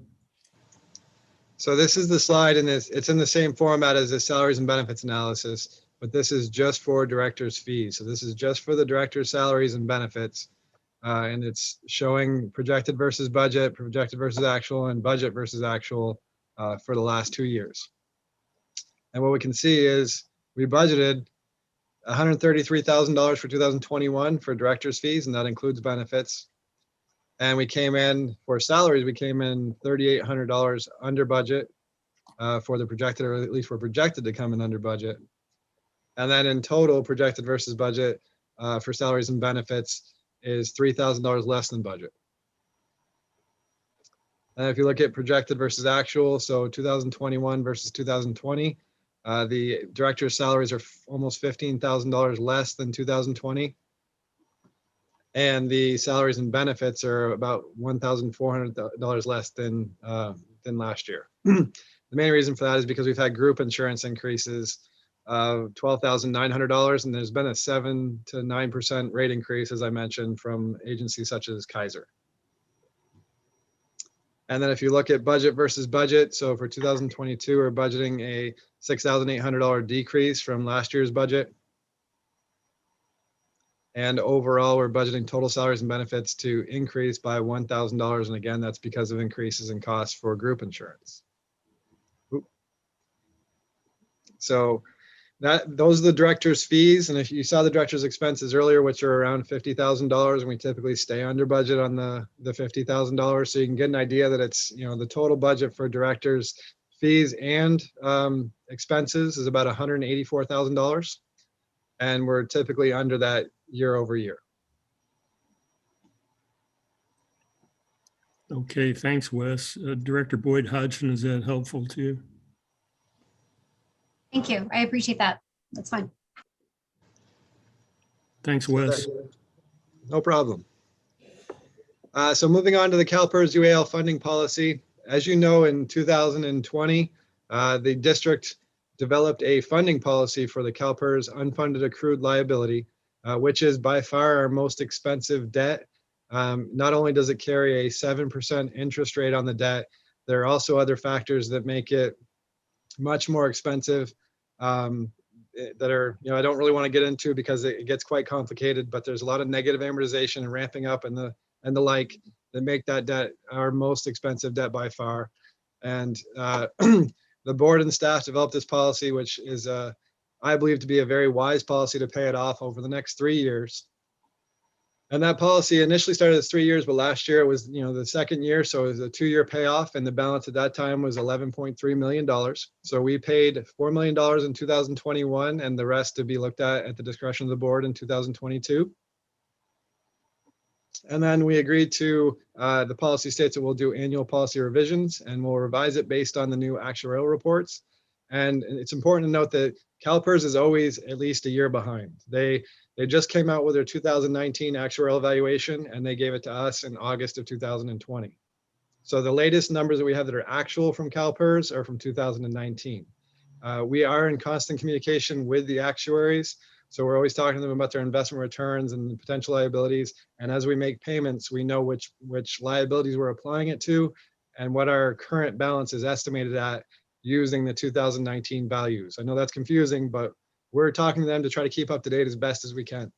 So this is the slide, and it's in the same format as the salaries and benefits analysis, but this is just for director's fees. So this is just for the director's salaries and benefits, and it's showing projected versus budget, projected versus actual, and budget versus actual for the last 2 years. And what we can see is we budgeted $133,000 for 2021 for director's fees, and that includes benefits. And we came in for salaries, we came in $3,800 under budget for the projected, or at least we're projected to come in under budget. And then in total, projected versus budget for salaries and benefits is $3,000 less than budget. And if you look at projected versus actual, so 2021 versus 2020, the director's salaries are almost $15,000 less than 2020. And the salaries and benefits are about $1,400 less than last year. The main reason for that is because we've had group insurance increases of $12,900, and there's been a 7 to 9% rate increase, as I mentioned, from agencies such as Kaiser. And then if you look at budget versus budget, so for 2022, we're budgeting a $6,800 decrease from last year's budget. And overall, we're budgeting total salaries and benefits to increase by $1,000. And again, that's because of increases in costs for group insurance. So those are the director's fees. And if you saw the director's expenses earlier, which are around $50,000, and we typically stay under budget on the $50,000. So you can get an idea that it's, the total budget for directors' fees and expenses is about $184,000. And we're typically under that year over year. Okay, thanks, Wes. Director Boyd Hodgson, is that helpful to you? Thank you. I appreciate that. That's fine. Thanks, Wes. No problem. So moving on to the CalPERS UAL funding policy. As you know, in 2020, the district developed a funding policy for the CalPERS unfunded accrued liability, which is by far our most expensive debt. Not only does it carry a 7% interest rate on the debt, there are also other factors that make it much more expensive that are, I don't really want to get into because it gets quite complicated, but there's a lot of negative amortization and ramping up and the like that make that debt our most expensive debt by far. And the board and staff developed this policy, which is, I believe, to be a very wise policy to pay it off over the next 3 years. And that policy initially started as 3 years, but last year it was, the second year. So it was a 2-year payoff, and the balance at that time was $11.3 million. So we paid $4 million in 2021, and the rest to be looked at the discretion of the board in 2022. And then we agreed to, the policy states that we'll do annual policy revisions, and we'll revise it based on the new actuarial reports. And it's important to note that CalPERS is always at least a year behind. They just came out with their 2019 actuarial evaluation, and they gave it to us in August of 2020. So the latest numbers that we have that are actual from CalPERS are from 2019. We are in constant communication with the actuaries. So we're always talking to them about their investment returns and the potential liabilities. And as we make payments, we know which liabilities we're applying it to and what our current balance is estimated at using the 2019 values. I know that's confusing, but we're talking to them to try to keep up to date as best as we can.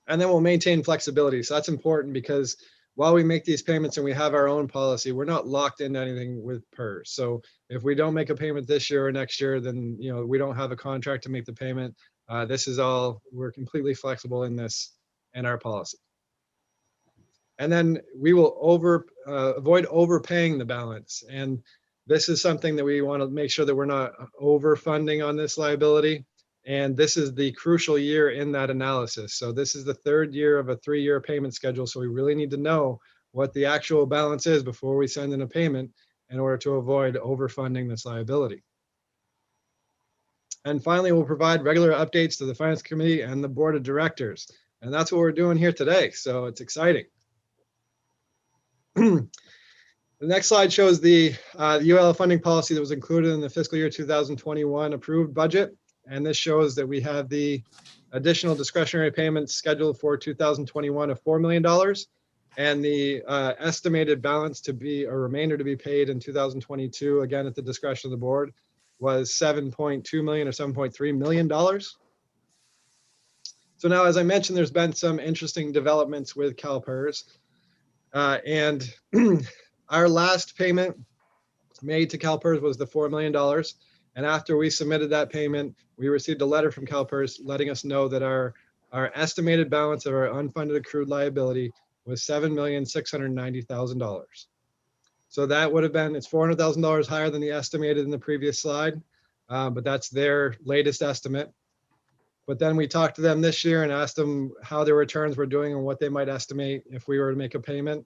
And then we'll maintain flexibility. So that's important because while we make these payments and we have our own policy, we're not locked into anything with PERS. So if we don't make a payment this year or next year, then we don't have a contract to make the payment. This is all, we're completely flexible in this and our policy. And then we will avoid overpaying the balance. And this is something that we want to make sure that we're not overfunding on this liability. And this is the crucial year in that analysis. So this is the third year of a 3-year payment schedule. So we really need to know what the actual balance is before we send in a payment in order to avoid overfunding this liability. And finally, we'll provide regular updates to the Finance Committee and the Board of Directors. And that's what we're doing here today. So it's exciting. The next slide shows the UL funding policy that was included in the fiscal year 2021 approved budget. And this shows that we have the additional discretionary payments scheduled for 2021 of $4 million and the estimated balance to be a remainder to be paid in 2022, again, at the discretion of the board, was $7.2 million or $7.3 million. So now, as I mentioned, there's been some interesting developments with CalPERS. And our last payment made to CalPERS was the $4 million. And after we submitted that payment, we received a letter from CalPERS letting us know that our estimated balance of our unfunded accrued liability was $7,690,000. So that would have been, it's $400,000 higher than the estimated in the previous slide, but that's their latest estimate. But then we talked to them this year and asked them how their returns were doing and what they might estimate if we were to make a payment.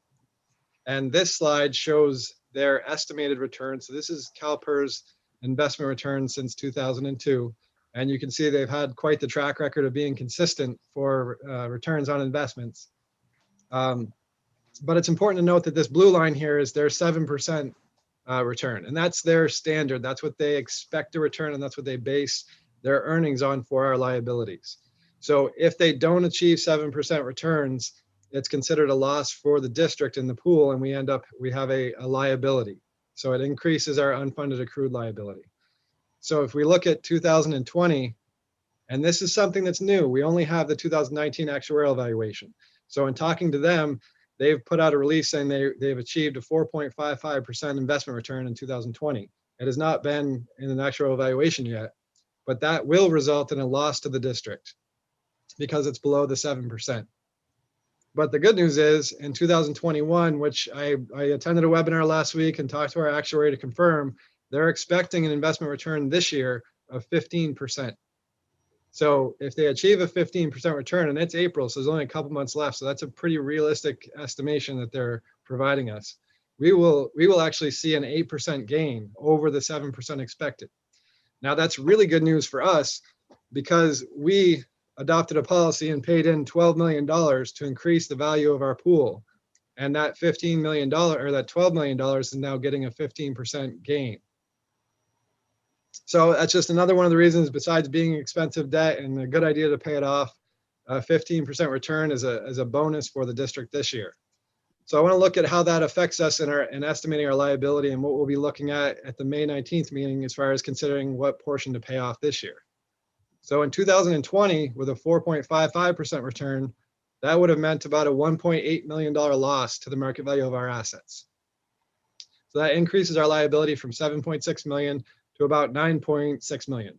And this slide shows their estimated return. So this is CalPERS investment returns since 2002. And you can see they've had quite the track record of being consistent for returns on investments. But it's important to note that this blue line here is their 7% return. And that's their standard. That's what they expect to return, and that's what they base their earnings on for our liabilities. So if they don't achieve 7% returns, it's considered a loss for the district in the pool, and we have a liability. So it increases our unfunded accrued liability. So if we look at 2020, and this is something that's new, we only have the 2019 actuarial evaluation. So in talking to them, they've put out a release saying they've achieved a 4.55% investment return in 2020. It has not been in an actuarial evaluation yet, but that will result in a loss to the district because it's below the 7%. But the good news is in 2021, which I attended a webinar last week and talked to our actuary to confirm, they're expecting an investment return this year of 15%. So if they achieve a 15% return, and it's April, so there's only a couple months left, so that's a pretty realistic estimation that they're providing us, we will actually see an 8% gain over the 7% expected. Now that's really good news for us because we adopted a policy and paid in $12 million to increase the value of our pool. And that $15 million or that $12 million is now getting a 15% gain. So that's just another one of the reasons, besides being expensive debt and a good idea to pay it off, 15% return is a bonus for the district this year. So I want to look at how that affects us in estimating our liability and what we'll be looking at the May 19th meeting as far as considering what portion to pay off this year. So in 2020, with a 4.55% return, that would have meant about a $1.8 million loss to the market value of our assets. So that increases our liability from 7.6 million to about 9.6 million.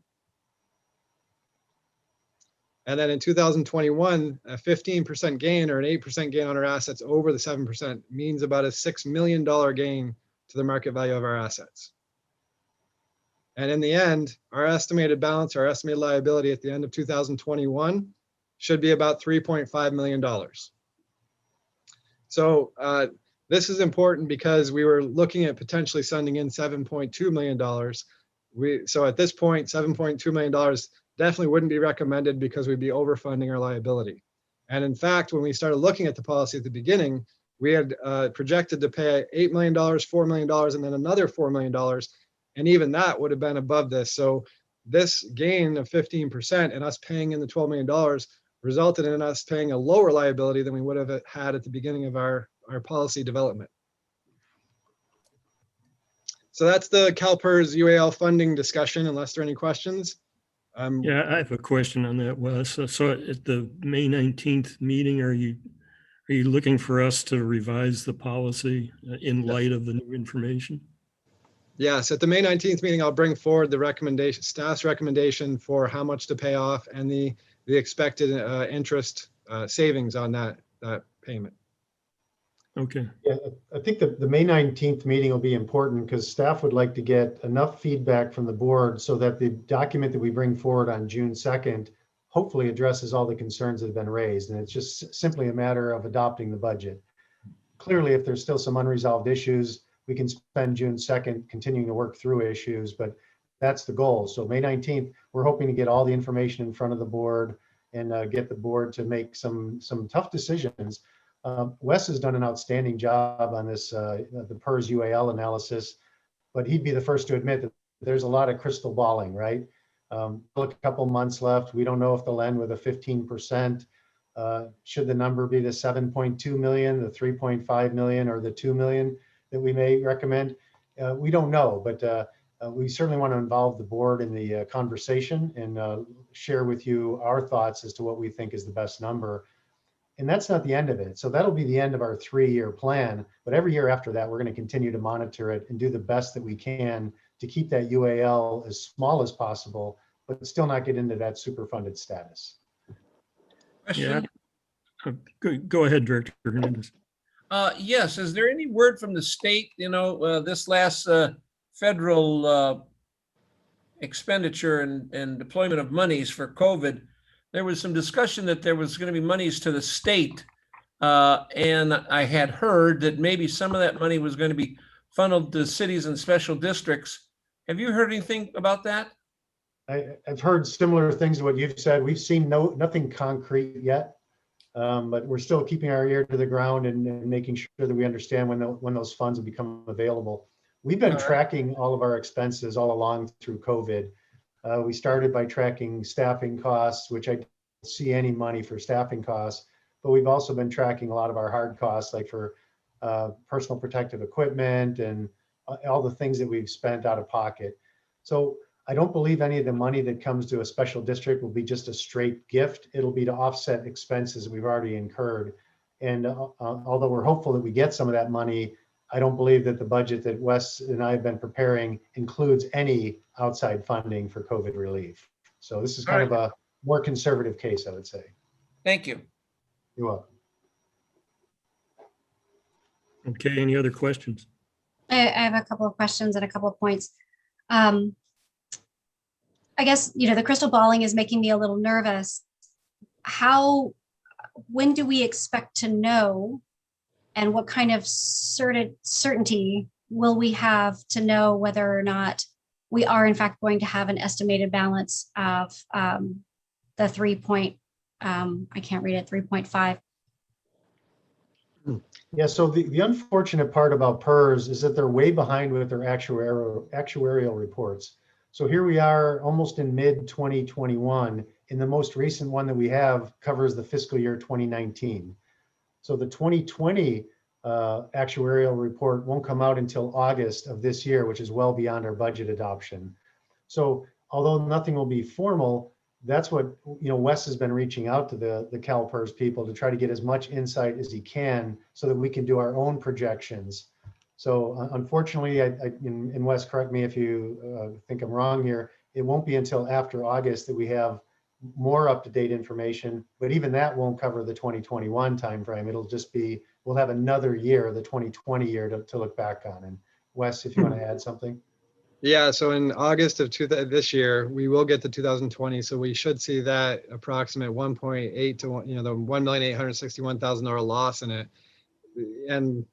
And then in 2021, a 15% gain or an 8% gain on our assets over the 7% means about a $6 million gain to the market value of our assets. And in the end, our estimated balance, our estimated liability at the end of 2021 should be about $3.5 million. So this is important because we were looking at potentially sending in $7.2 million. So at this point, $7.2 million definitely wouldn't be recommended because we'd be overfunding our liability. And in fact, when we started looking at the policy at the beginning, we had projected to pay $8 million, $4 million, and then another $4 million. And even that would have been above this. So this gain of 15% and us paying in the $12 million resulted in us paying a lower liability than we would have had at the beginning of our policy development. So that's the CalPERS UAL funding discussion, unless there are any questions. Yeah, I have a question on that, Wes. So at the May 19th meeting, are you looking for us to revise the policy in light of the new information? Yes, at the May 19th meeting, I'll bring forward the recommendation, staff's recommendation for how much to pay off and the expected interest savings on that payment. Okay. Yeah, I think the May 19th meeting will be important because staff would like to get enough feedback from the board so that the document that we bring forward on June 2nd hopefully addresses all the concerns that have been raised. And it's just simply a matter of adopting the budget. Clearly, if there's still some unresolved issues, we can spend June 2nd continuing to work through issues, but that's the goal. So May 19th, we're hoping to get all the information in front of the board and get the board to make some tough decisions. Wes has done an outstanding job on this, the PERS UAL analysis, but he'd be the first to admit that there's a lot of crystal balling, right? Look, a couple months left. We don't know if they'll end with a 15%. Should the number be the 7.2 million, the 3.5 million, or the 2 million that we may recommend? We don't know, but we certainly want to involve the board in the conversation and share with you our thoughts as to what we think is the best number. And that's not the end of it. So that'll be the end of our 3-year plan. But every year after that, we're going to continue to monitor it and do the best that we can to keep that UAL as small as possible, but still not get into that super funded status. Question? Yeah. Go ahead, Director Hernandez. Yes, is there any word from the state, this last federal expenditure and deployment of monies for COVID? There was some discussion that there was going to be monies to the state. And I had heard that maybe some of that money was going to be funneled to cities and special districts. Have you heard anything about that? I've heard similar things to what you've said. We've seen nothing concrete yet, but we're still keeping our ear to the ground and making sure that we understand when those funds will become available. We've been tracking all of our expenses all along through COVID. We started by tracking staffing costs, which I don't see any money for staffing costs, but we've also been tracking a lot of our hard costs, like for personal protective equipment and all the things that we've spent out of pocket. So I don't believe any of the money that comes to a special district will be just a straight gift. It'll be to offset expenses we've already incurred. And although we're hopeful that we get some of that money, I don't believe that the budget that Wes and I have been preparing includes any outside funding for COVID relief. So this is kind of a more conservative case, I would say. Thank you. You're welcome. Okay, any other questions? I have a couple of questions and a couple of points. I guess, the crystal balling is making me a little nervous. When do we expect to know? And what kind of certainty will we have to know whether or not we are in fact going to have an estimated balance of the 3.5. Yeah, so the unfortunate part about PERS is that they're way behind with their actuarial reports. So here we are almost in mid 2021, and the most recent one that we have covers the fiscal year 2019. So the 2020 actuarial report won't come out until August of this year, which is well beyond our budget adoption. So although nothing will be formal, that's what, Wes has been reaching out to the CalPERS people to try to get as much insight as he can so that we can do our own projections. So unfortunately, and Wes, correct me if you think I'm wrong here, it won't be until after August that we have more up-to-date information, but even that won't cover the 2021 timeframe. It'll just be, we'll have another year, the 2020 year to look back on. And Wes, if you want to add something. Yeah, so in August of this year, we will get to 2020. So we should see that approximate 1.8 to the $1,861,000 loss in it. And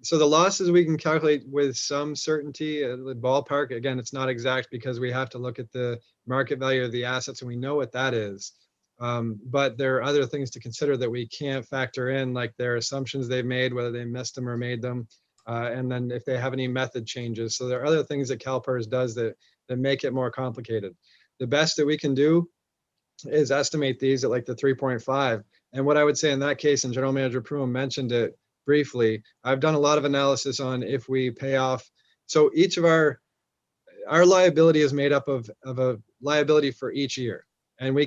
so the losses we can calculate with some certainty. The ballpark, again, it's not exact because we have to look at the market value of the assets and we know what that is. But there are other things to consider that we can't factor in, like their assumptions they've made, whether they missed them or made them. And then if they have any method changes. So there are other things that CalPERS does that make it more complicated. The best that we can do is estimate these at like the 3.5. And what I would say in that case, and General Manager Pruitt mentioned it briefly, Have done a lot of analysis on if we pay off. So each of our liability is made up of a liability for each year. And we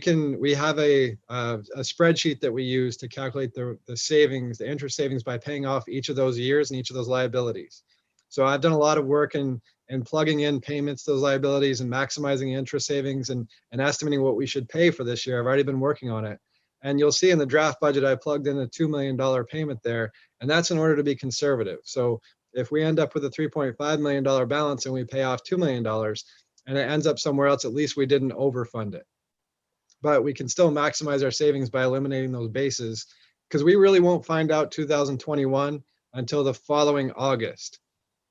have a spreadsheet that we use to calculate the savings, the interest savings by paying off each of those years and each of those liabilities. So I've done a lot of work in plugging in payments to those liabilities and maximizing interest savings and estimating what we should pay for this year. I've already been working on it. And you'll see in the draft budget, I plugged in a $2 million payment there, and that's in order to be conservative. So if we end up with a $3.5 million balance and we pay off $2 million and it ends up somewhere else, at least we didn't overfund it. But we can still maximize our savings by eliminating those bases, because we really won't find out 2021 until the following August.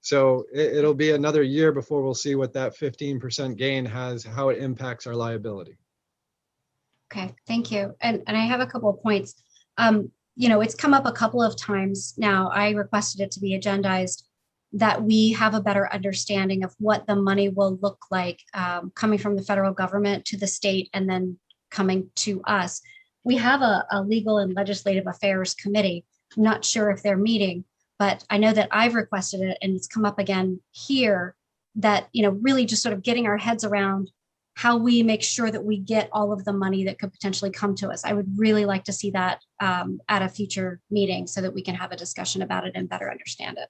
So it'll be another year before we'll see what that 15% gain has, how it impacts our liability. Okay, thank you. And I have a couple of points. It's come up a couple of times now. I requested it to be agendized, that we have a better understanding of what the money will look like coming from the federal government to the state and then coming to us. We have a legal and legislative affairs committee. I'm not sure if they're meeting, but I know that I've requested it and it's come up again here, that, really just sort of getting our heads around how we make sure that we get all of the money that could potentially come to us. I would really like to see that at a future meeting so that we can have a discussion about it and better understand it.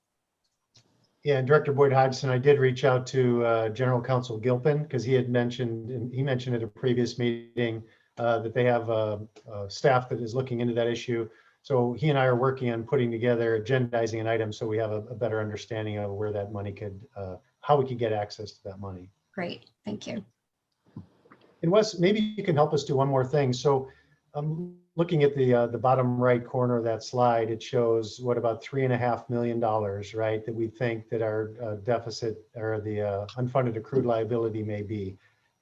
Yeah, and Director Boyd Hodgson, I did reach out to General Counsel Gilpin, because he mentioned at a previous meeting that they have staff that is looking into that issue. So he and I are working on putting together, agendizing an item so we have a better understanding of where that money could, how we could get access to that money. Great, thank you. And Wes, maybe you can help us do one more thing. So looking at the bottom right corner of that slide, it shows what, about $3.5 million, right, that we think that our deficit or the unfunded accrued liability may be.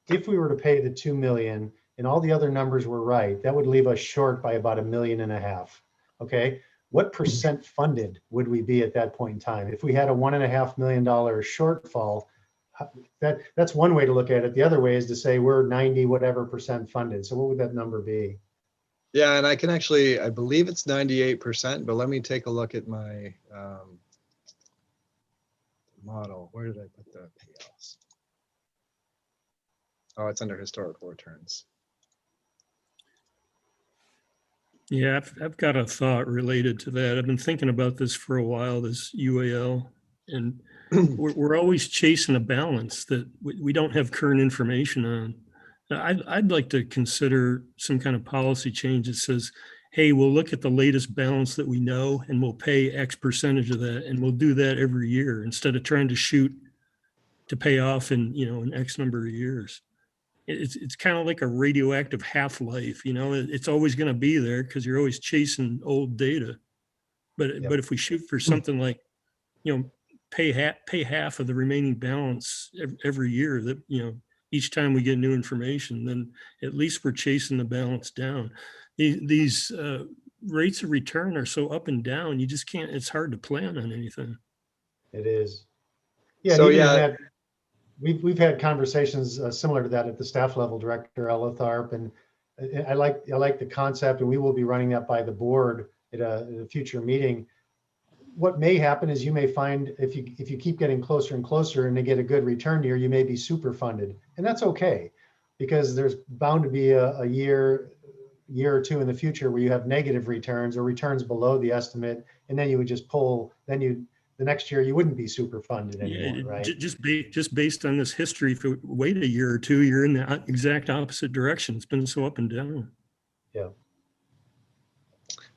If we were to pay the 2 million and all the other numbers were right, that would leave us short by about $1.5 million. Okay, what percent funded would we be at that point in time? If we had a $1.5 million shortfall, that's one way to look at it. The other way is to say we're 90 whatever percent funded. So what would that number be? Yeah, and I can actually, I believe it's 98%, but let me take a look at my model. Where did I put the payoffs? Oh, it's under historical returns. Yeah, I've got a thought related to that. I've been thinking about this for a while, this UAL, and we're always chasing a balance that we don't have current information on. I'd like to consider some kind of policy change that says, hey, we'll look at the latest balance that we know and we'll pay X percentage of that, and we'll do that every year instead of trying to shoot to pay off in an X number of years. It's kind of like a radioactive half-life. It's always going to be there because you're always chasing old data. But if we shoot for something like, pay half of the remaining balance every year, that, each time we get new information, then at least we're chasing the balance down. These rates of return are so up and down, you just can't, it's hard to plan on anything. It is. Yeah, So and even in yeah, that, we've had conversations similar to that at the staff level, Director Elitharp, and I like the concept, and we will be running that by the board at a future meeting. What may happen is you may find if you keep getting closer and closer and they get a good return year, you may be super funded, and that's okay, because there's bound to be a year or two in the future where you have negative returns or returns below the estimate, and then you would just pull. The next year you wouldn't be super funded anymore, right? Just based on this history, if you wait a year or two, you're in the exact opposite direction. It's been so up and down. Yeah.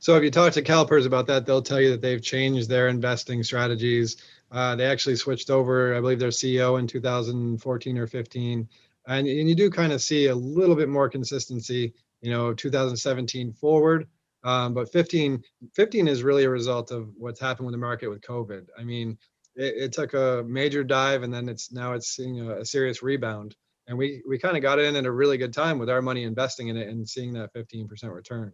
so if you talk to CalPERS about that, they'll tell you that they've changed their investing strategies. They actually switched over, I believe, their CEO in 2014 or 15. And you do kind of see a little bit more consistency, 2017 forward. But 15 is really a result of what's happened with the market with COVID. I mean, it took a major dive, and then it's seeing a serious rebound. And we kind of got in at a really good time with our money investing in it and seeing that 15% return.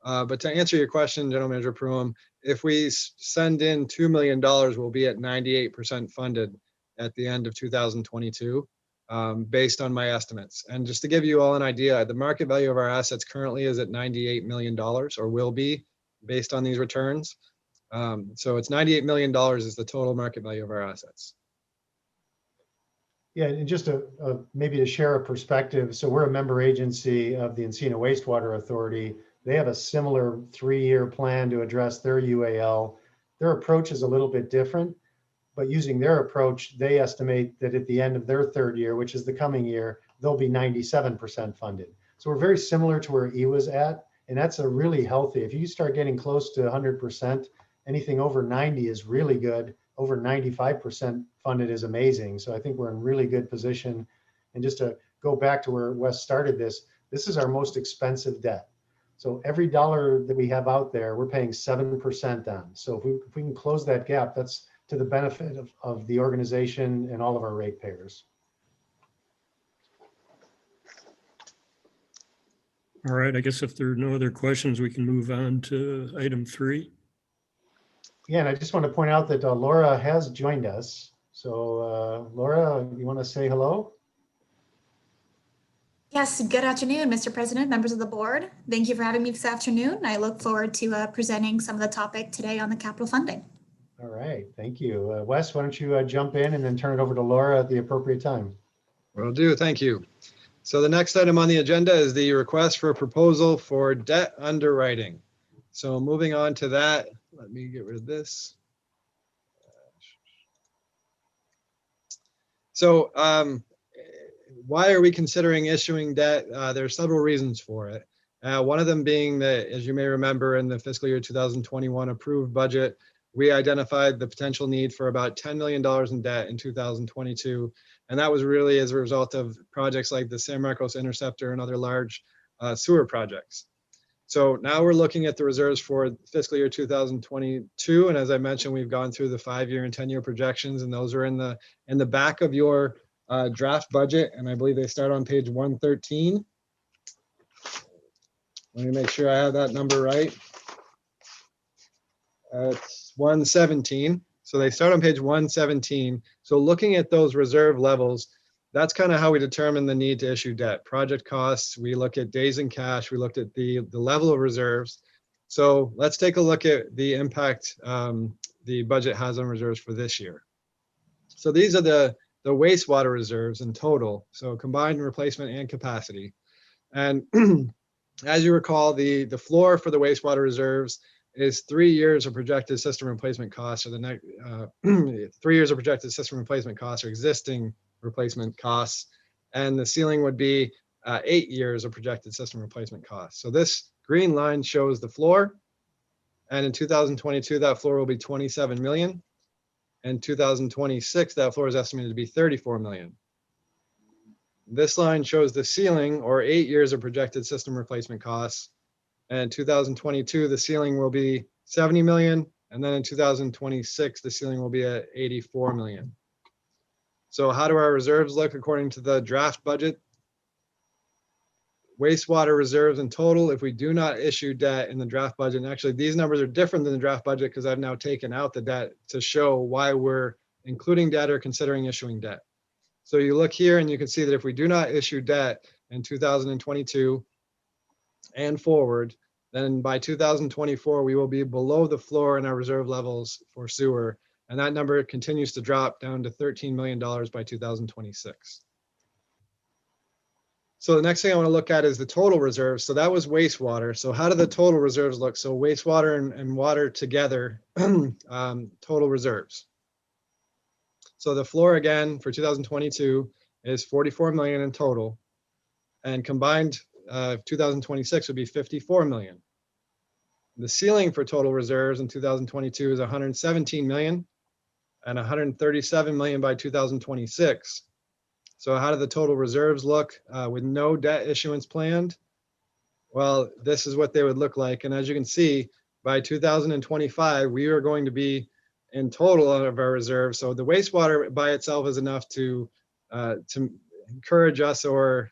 But to answer your question, General Manager Pruitt, if we send in $2 million, we'll be at 98% funded at the end of 2022, based on my estimates. And just to give you all an idea, the market value of our assets currently is at $98 million, or will be, based on these returns. So it's $98 million is the total market value of our assets. Yeah, and just maybe to share a perspective. So we're a member agency of the Encino Wastewater Authority. They have a similar 3-year plan to address their UAL. Their approach is a little bit different, but using their approach, they estimate that at the end of their 3rd year, which is the coming year, they'll be 97% funded. So we're very similar to where EWA's at, and that's a really healthy. If you start getting close to 100%, anything over 90 is really good. Over 95% funded is amazing. So I think we're in really good position. And just to go back to where Wes started this is our most expensive debt. So every dollar that we have out there, we're paying 7% on. So if we can close that gap, that's to the benefit of the organization and all of our ratepayers. All right, I guess if there are no other questions, we can move on to item 3. Yeah, and I just want to point out that Laura has joined us. So Laura, you want to say hello? Yes, good afternoon, Mr. President, members of the board. Thank you for having me this afternoon. I look forward to presenting some of the topic today on the capital funding. All right, thank you. Wes, why don't you jump in and then turn it over to Laura at the appropriate time. Will do, thank you. So the next item on the agenda is the request for a proposal for debt underwriting. So moving on to that, let me get rid of this. So why are we considering issuing debt? There are several reasons for it. One of them being that, as you may remember, in the fiscal year 2021 approved budget, we identified the potential need for about $10 million in debt in 2022. And that was really as a result of projects like the San Marcos Interceptor and other large sewer projects. So now we're looking at the reserves for fiscal year 2022. And as I mentioned, we've gone through the 5-year and 10-year projections, and those are in the back of your draft budget. And I believe they start on page 113. Let me make sure I have that number right. It's 117. So they start on page 117. So looking at those reserve levels, that's kind of how we determine the need to issue debt. Project costs, we look at days in cash, we looked at the level of reserves. So let's take a look at the impact the budget has on reserves for this year. So these are the wastewater reserves in total, so combined replacement and capacity. And as you recall, the floor for the wastewater reserves is 3 years of projected system replacement costs, or the next 3 years of projected system replacement costs or existing replacement costs, and the ceiling would be 8 years of projected system replacement costs. So this green line shows the floor, and in 2022 that floor will be 27 million. In 2026 that floor is estimated to be 34 million. This line shows the ceiling, or 8 years of projected system replacement costs, and in 2022 the ceiling will be 70 million. And then in 2026, the ceiling will be at 84 million. So how do our reserves look according to the draft budget? Wastewater reserves in total, if we do not issue debt in the draft budget, and actually these numbers are different than the draft budget because I've now taken out the debt to show why we're including debt or considering issuing debt. So you look here and you can see that if we do not issue debt in 2022 and forward, then by 2024, we will be below the floor in our reserve levels for sewer. And that number continues to drop down to $13 million by 2026. So the next thing I want to look at is the total reserves. So that was wastewater. So how do the total reserves look? So wastewater and water together, total reserves. So the floor again for 2022 is 44 million in total, and combined 2026 would be 54 million. The ceiling for total reserves in 2022 is 117 million and 137 million by 2026. So how do the total reserves look with no debt issuance planned? Well, this is what they would look like. And as you can see, by 2025, we are going to be in total of our reserves. So the wastewater by itself is enough to encourage us or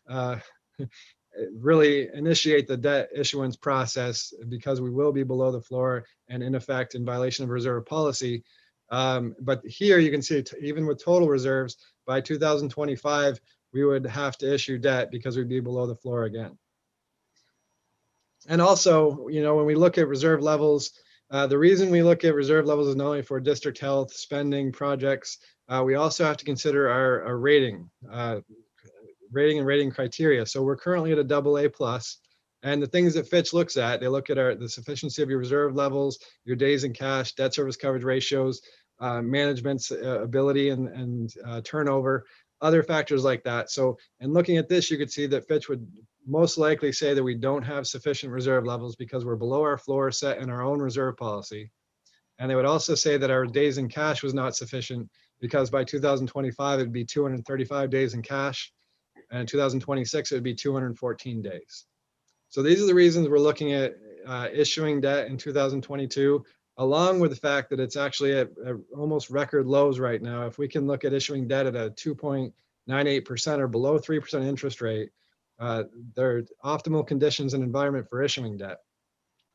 really initiate the debt issuance process, because we will be below the floor and in effect in violation of reserve policy. But here you can see even with total reserves, by 2025, we would have to issue debt because we'd be below the floor again. And also, you know, when we look at reserve levels, the reason we look at reserve levels is not only for district health spending projects, we also have to consider our rating and rating criteria. So we're currently at a AA+, and the things that Fitch looks at, they look at the sufficiency of your reserve levels, your days in cash, debt service coverage ratios, management's ability and turnover, other factors like that. So in looking at this, you could see that Fitch would most likely say that we don't have sufficient reserve levels because we're below our floor set in our own reserve policy. And they would also say that our days in cash was not sufficient because by 2025, it'd be 235 days in cash. And in 2026, it would be 214 days. So these are the reasons we're looking at issuing debt in 2022, along with the fact that it's actually at almost record lows right now. If we can look at issuing debt at a 2.98% or below 3% interest rate, there are optimal conditions and environment for issuing debt.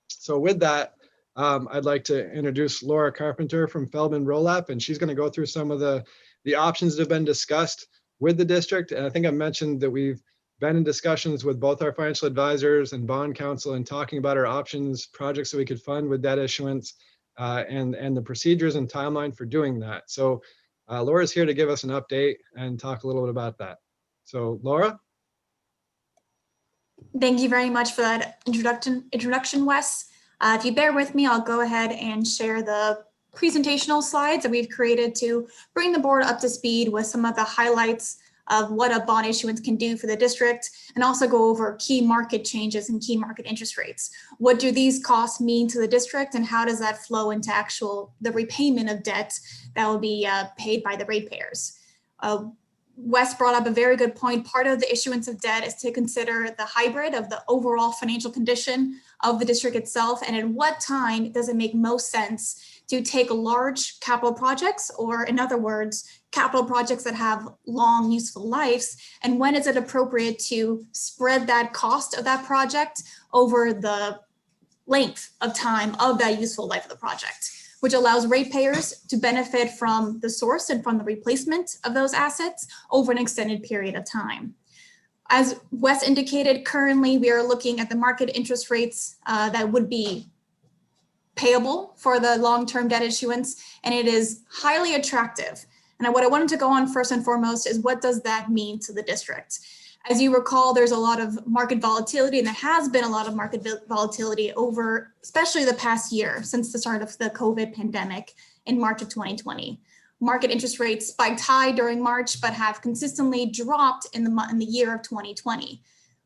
So with that, I'd like to introduce Laura Carpenter from Feldman Rolap, and she's going to go through some of the options that have been discussed with the district. And I think I mentioned that we've been in discussions with both our financial advisors and bond counsel and talking about our options, projects that we could fund with debt issuance, and the procedures and timeline for doing that. So Laura's here to give us an update and talk a little bit about that. So Laura? Thank you very much for that introduction, Wes. If you bear with me, I'll go ahead and share the presentational slides that we've created to bring the board up to speed with some of the highlights of what a bond issuance can do for the district, and also go over key market changes and key market interest rates. What do these costs mean to the district, and how does that flow into the repayment of debt that will be paid by the ratepayers? Wes brought up a very good point. Part of the issuance of debt is to consider the hybrid of the overall financial condition of the district itself, and at what time does it make most sense to take large capital projects, or in other words, capital projects that have long useful lives, and when is it appropriate to spread that cost of that project over the length of time of that useful life of the project, which allows ratepayers to benefit from the source and from the replacement of those assets over an extended period of time. As Wes indicated, currently we are looking at the market interest rates that would be payable for the long-term debt issuance, and it is highly attractive. And what I wanted to go on first and foremost is, what does that mean to the district? As you recall, there's a lot of market volatility, and there has been a lot of market volatility over, especially the past year, since the start of the COVID pandemic in March of 2020. Market interest rates spiked high during March, but have consistently dropped in the year of 2020.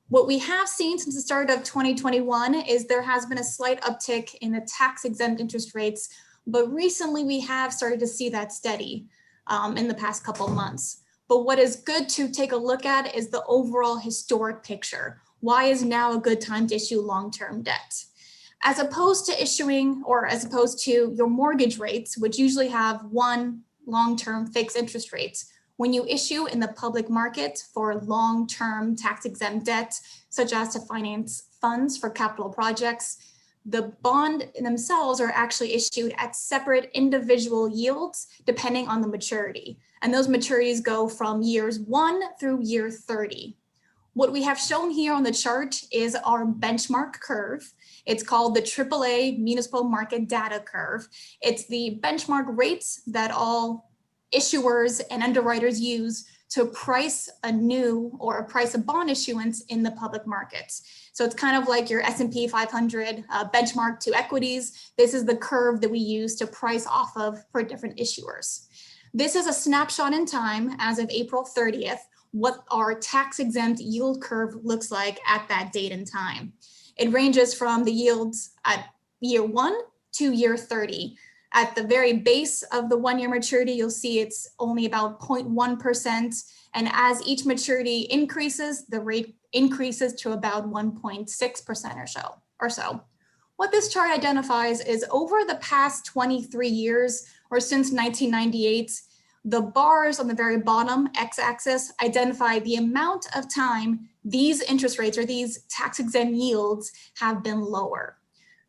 What we have seen since the start of 2021 is there has been a slight uptick in the tax-exempt interest rates, but recently we have started to see that steady in the past couple of months. But what is good to take a look at is the overall historic picture. Why is now a good time to issue long-term debt? As opposed to your mortgage rates, which usually have one long-term fixed interest rates. When you issue in the public market for long-term tax-exempt debt, such as to finance funds for capital projects, the bond themselves are actually issued at separate individual yields depending on the maturity. And those maturities go from years 1 through year 30. What we have shown here on the chart is our benchmark curve. It's called the AAA Municipal Market Data Curve. It's the benchmark rates that all issuers and underwriters use to price a new or price a bond issuance in the public markets. So it's kind of like your S&P 500 benchmark to equities. This is the curve that we use to price off of for different issuers. This is a snapshot in time as of April 30th, what our tax-exempt yield curve looks like at that date and time. It ranges from the yields at year 1 to year 30. At the very base of the 1-year maturity, you'll see it's only about 0.1%. And as each maturity increases, the rate increases to about 1.6% or so. What this chart identifies is over the past 23 years or since 1998, the bars on the very bottom x-axis identify the amount of time these interest rates or these tax-exempt yields have been lower.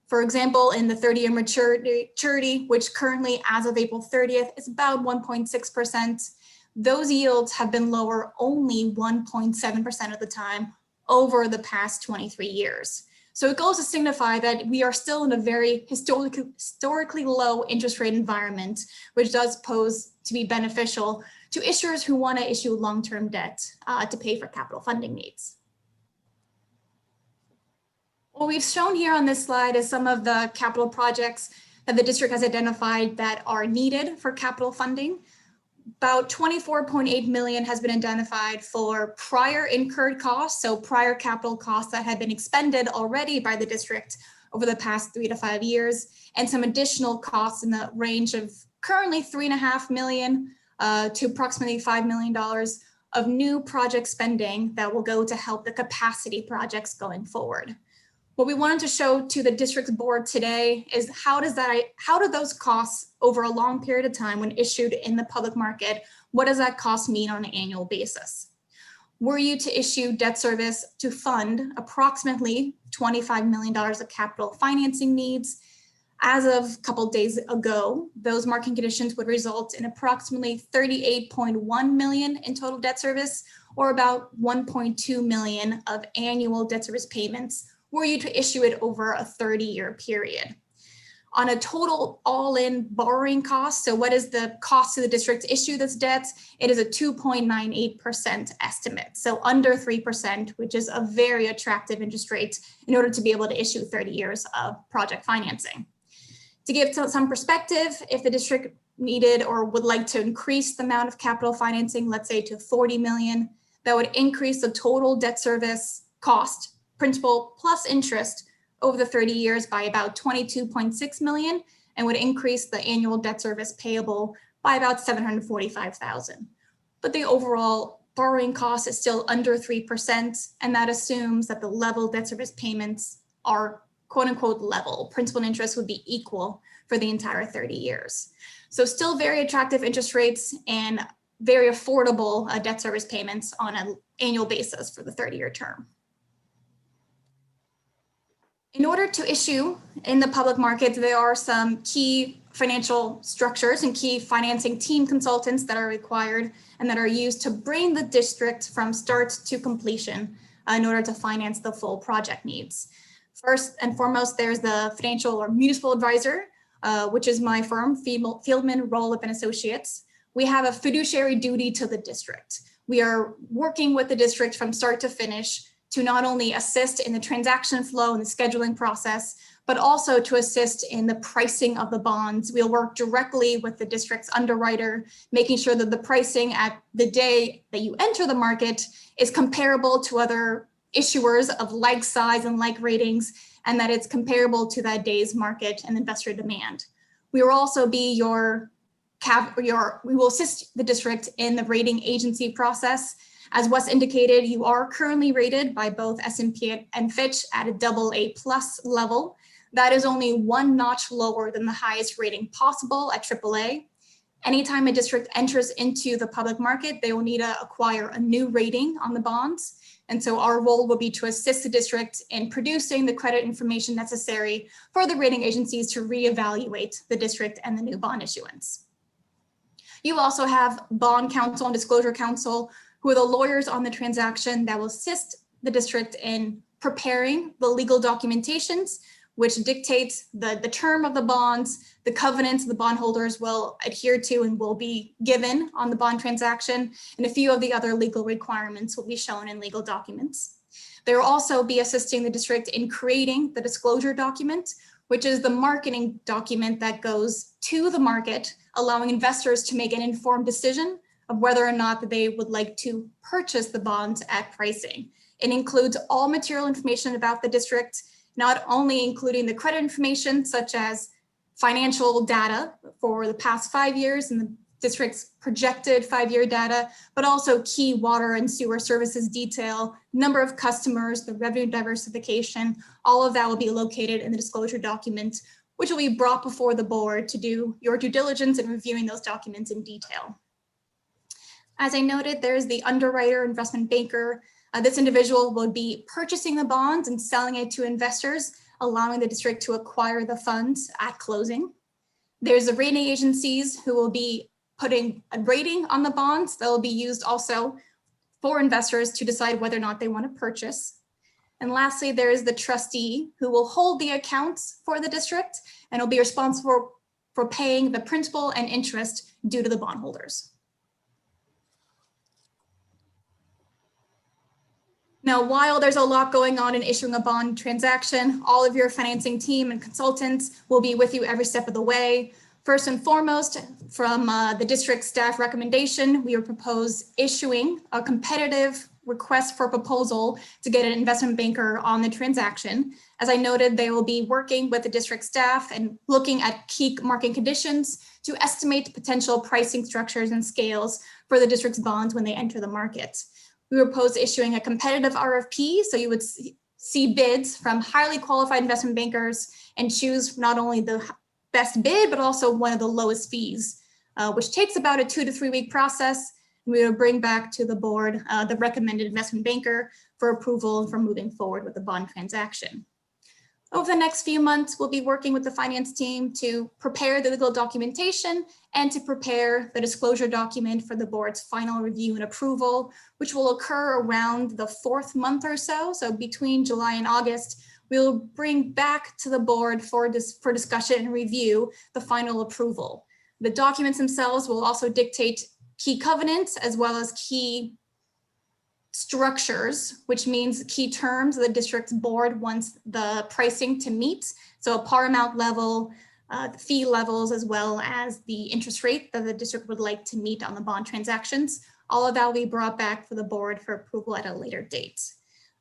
For example, in the 30-year maturity, which currently as of April 30th is about 1.6%, those yields have been lower only 1.7% of the time over the past 23 years. So it goes to signify that we are still in a very historically low interest rate environment, which does pose to be beneficial to issuers who want to issue long-term debt to pay for capital funding needs. What we've shown here on this slide is some of the capital projects that the district has identified that are needed for capital funding. About 24.8 million has been identified for prior incurred costs, so prior capital costs that had been expended already by the district over the past 3 to 5 years, and some additional costs in the range of currently $3.5 million to approximately $5 million of new project spending that will go to help the capacity projects going forward. What we wanted to show to the district's board today is how do those costs over a long period of time when issued in the public market, what does that cost mean on an annual basis? Were you to issue debt service to fund approximately $25 million of capital financing needs, as of a couple of days ago, those market conditions would result in approximately 38.1 million in total debt service, or about 1.2 million of annual debt service payments were you to issue it over a 30-year period. On a total all-in borrowing cost, so what is the cost to the district to issue this debt? It is a 2.98% estimate, so under 3%, which is a very attractive interest rate in order to be able to issue 30 years of project financing. To give some perspective, if the district needed or would like to increase the amount of capital financing, let's say to 40 million, that would increase the total debt service cost, principal plus interest, over the 30 years by about 22.6 million, and would increase the annual debt service payable by about 745,000. But the overall borrowing cost is still under 3%, and that assumes that the level debt service payments are quote unquote level. Principal and interest would be equal for the entire 30 years. So still very attractive interest rates and very affordable debt service payments on an annual basis for the 30-year term. In order to issue in the public market, there are some key financial structures and key financing team consultants that are required and that are used to bring the district from start to completion in order to finance the full project needs. First and foremost, there's the financial or municipal advisor, which is my firm, Fieldman, Rollup and Associates. We have a fiduciary duty to the district. We are working with the district from start to finish to not only assist in the transaction flow and the scheduling process, but also to assist in the pricing of the bonds. We'll work directly with the district's underwriter, making sure that the pricing at the day that you enter the market is comparable to other issuers of like size and like ratings, and that it's comparable to that day's market and investor demand. We will also be we will assist the district in the rating agency process. As Wes indicated, you are currently rated by both S&P and Fitch at a AA+ level. that is only one notch lower than the highest rating possible at AAA. Anytime a district enters into the public market, they will need to acquire a new rating on the bonds. And so our role will be to assist the district in producing the credit information necessary for the rating agencies to reevaluate the district and the new bond issuance. You also have bond counsel and disclosure counsel, who are the lawyers on the transaction that will assist the district in preparing the legal documentations, which dictates the term of the bonds, the covenants the bondholders will adhere to and will be given on the bond transaction, and a few of the other legal requirements will be shown in legal documents. They will also be assisting the district in creating the disclosure document, which is the marketing document that goes to the market, allowing investors to make an informed decision of whether or not they would like to purchase the bonds at pricing. It includes all material information about the district, not only including the credit information such as financial data for the past 5 years and the district's projected 5-year data, but also key water and sewer services detail, number of customers, the revenue diversification, all of that will be located in the disclosure document, which will be brought before the board to do your due diligence in reviewing those documents in detail. As I noted, there's the underwriter investment banker. This individual will be purchasing the bonds and selling it to investors, allowing the district to acquire the funds at closing. There's the rating agencies who will be putting a rating on the bonds that will be used also for investors to decide whether or not they want to purchase. And lastly, there is the trustee who will hold the accounts for the district and will be responsible for paying the principal and interest due to the bondholders. Now, while there's a lot going on in issuing a bond transaction, all of your financing team and consultants will be with you every step of the way. First and foremost, from the district staff recommendation, we will propose issuing a competitive request for proposal to get an investment banker on the transaction. As I noted, they will be working with the district staff and looking at key market conditions to estimate potential pricing structures and scales for the district's bonds when they enter the market. We propose issuing a competitive RFP, so you would see bids from highly qualified investment bankers and choose not only the best bid, but also one of the lowest fees, which takes about a 2 to 3 week process. We will bring back to the board the recommended investment banker for approval and for moving forward with the bond transaction. Over the next few months, we'll be working with the finance team to prepare the legal documentation and to prepare the disclosure document for the board's final review and approval, which will occur around the 4th month or so. So between July and August, we'll bring back to the board for discussion and review the final approval. The documents themselves will also dictate key covenants as well as key structures, which means key terms the district's board wants the pricing to meet. So a par amount level, the fee levels, as well as the interest rate that the district would like to meet on the bond transactions. All of that will be brought back for the board for approval at a later date.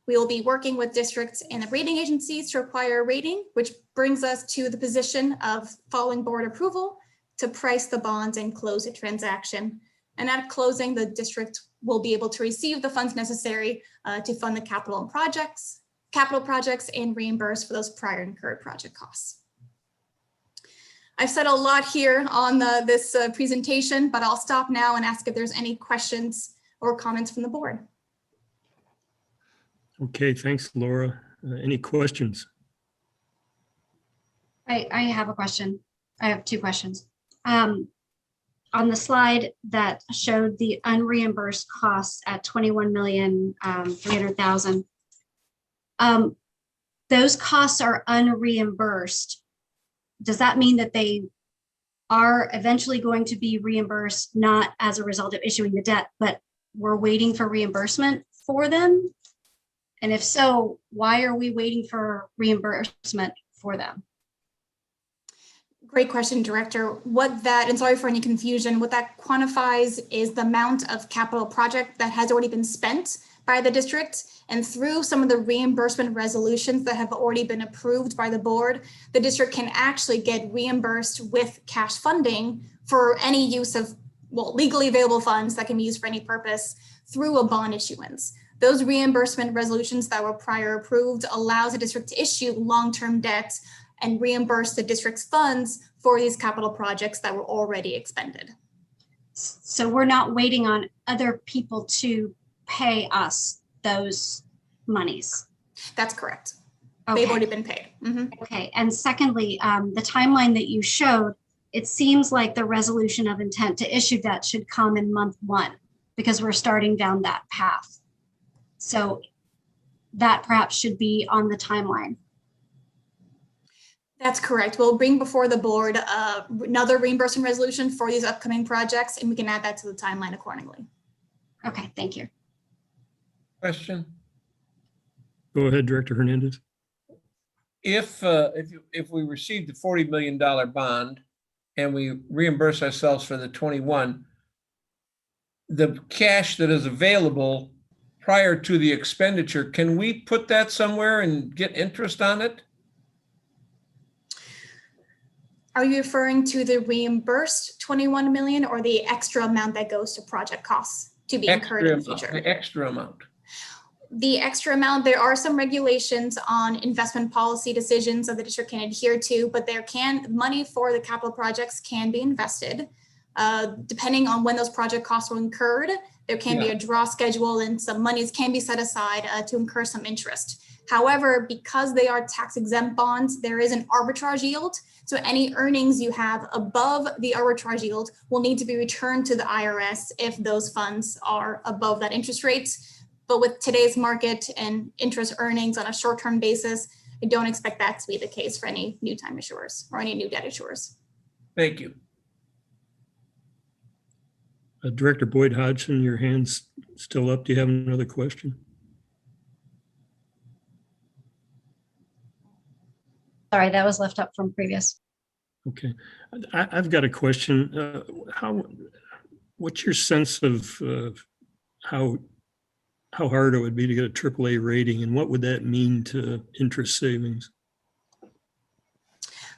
We will be working with districts and the rating agencies to acquire a rating, which brings us to the position of following board approval to price the bonds and close a transaction. And at closing, the district will be able to receive the funds necessary to fund the capital projects and reimburse for those prior incurred project costs. I've said a lot here on this presentation, but I'll stop now and ask if there's any questions or comments from the board. Okay, thanks, Laura. Any questions? I have a question. I have 2 questions. On the slide that showed the unreimbursed costs at 21,300,000, those costs are unreimbursed. Does that mean that they are eventually going to be reimbursed, not as a result of issuing the debt, but we're waiting for reimbursement for them? And if so, why are we waiting for reimbursement for them? Great question, Director. And sorry for any confusion, what that quantifies is the amount of capital project that has already been spent by the district. And through some of the reimbursement resolutions that have already been approved by the board, the district can actually get reimbursed with cash funding for any use of, legally available funds that can be used for any purpose through a bond issuance. Those reimbursement resolutions that were prior approved allows the district to issue long-term debt and reimburse the district's funds for these capital projects that were already expended. So we're not waiting on other people to pay us those monies. That's correct. Okay. They've already been paid. Okay. And secondly, the timeline that you showed, it seems like the resolution of intent to issue debt should come in month 1 because we're starting down that path. So that perhaps should be on the timeline. That's correct. We'll bring before the board another reimbursement resolution for these upcoming projects, and we can add that to the timeline accordingly. Okay, thank you. Question? Go ahead, Director Hernandez. If we received the $40 million bond and we reimburse ourselves for the 21, the cash that is available prior to the expenditure, can we put that somewhere and get interest on it? Are you referring to the reimbursed 21 million or the extra amount that goes to project costs to be incurred in the future? The extra amount. The extra amount, there are some regulations on investment policy decisions that the district can adhere to, but money for the capital projects can be invested. Depending on when those project costs were incurred, there can be a draw schedule and some monies can be set aside to incur some interest. However, because they are tax exempt bonds, there is an arbitrage yield. So any earnings you have above the arbitrage yield will need to be returned to the IRS if those funds are above that interest rate. But with today's market and interest earnings on a short-term basis, I don't expect that to be the case for any new time issuers or any new debt issuers. Thank you. Director Boyd Hodgson, your hand's still up. Do you have another question? Sorry, that was left up from previous. Okay, I've got a question. What's your sense of how hard it would be to get a AAA rating, and what would that mean to interest savings?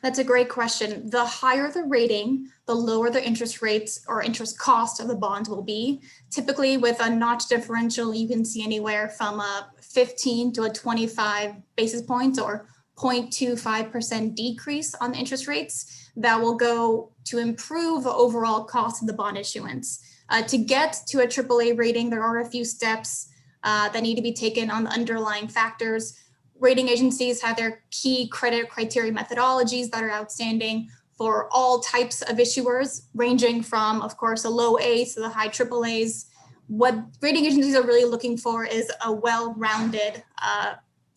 That's a great question. The higher the rating, the lower the interest rates or interest cost of the bond will be. Typically with a notch differential, you can see anywhere from a 15 to a 25 basis points or 0.25% decrease on the interest rates that will go to improve the overall cost of the bond issuance. To get to a AAA rating, there are a few steps that need to be taken on the underlying factors. Rating agencies have their key credit criteria methodologies that are outstanding for all types of issuers, ranging from, of course, a low A to the high AAAs. What rating agencies are really looking for is a well-rounded,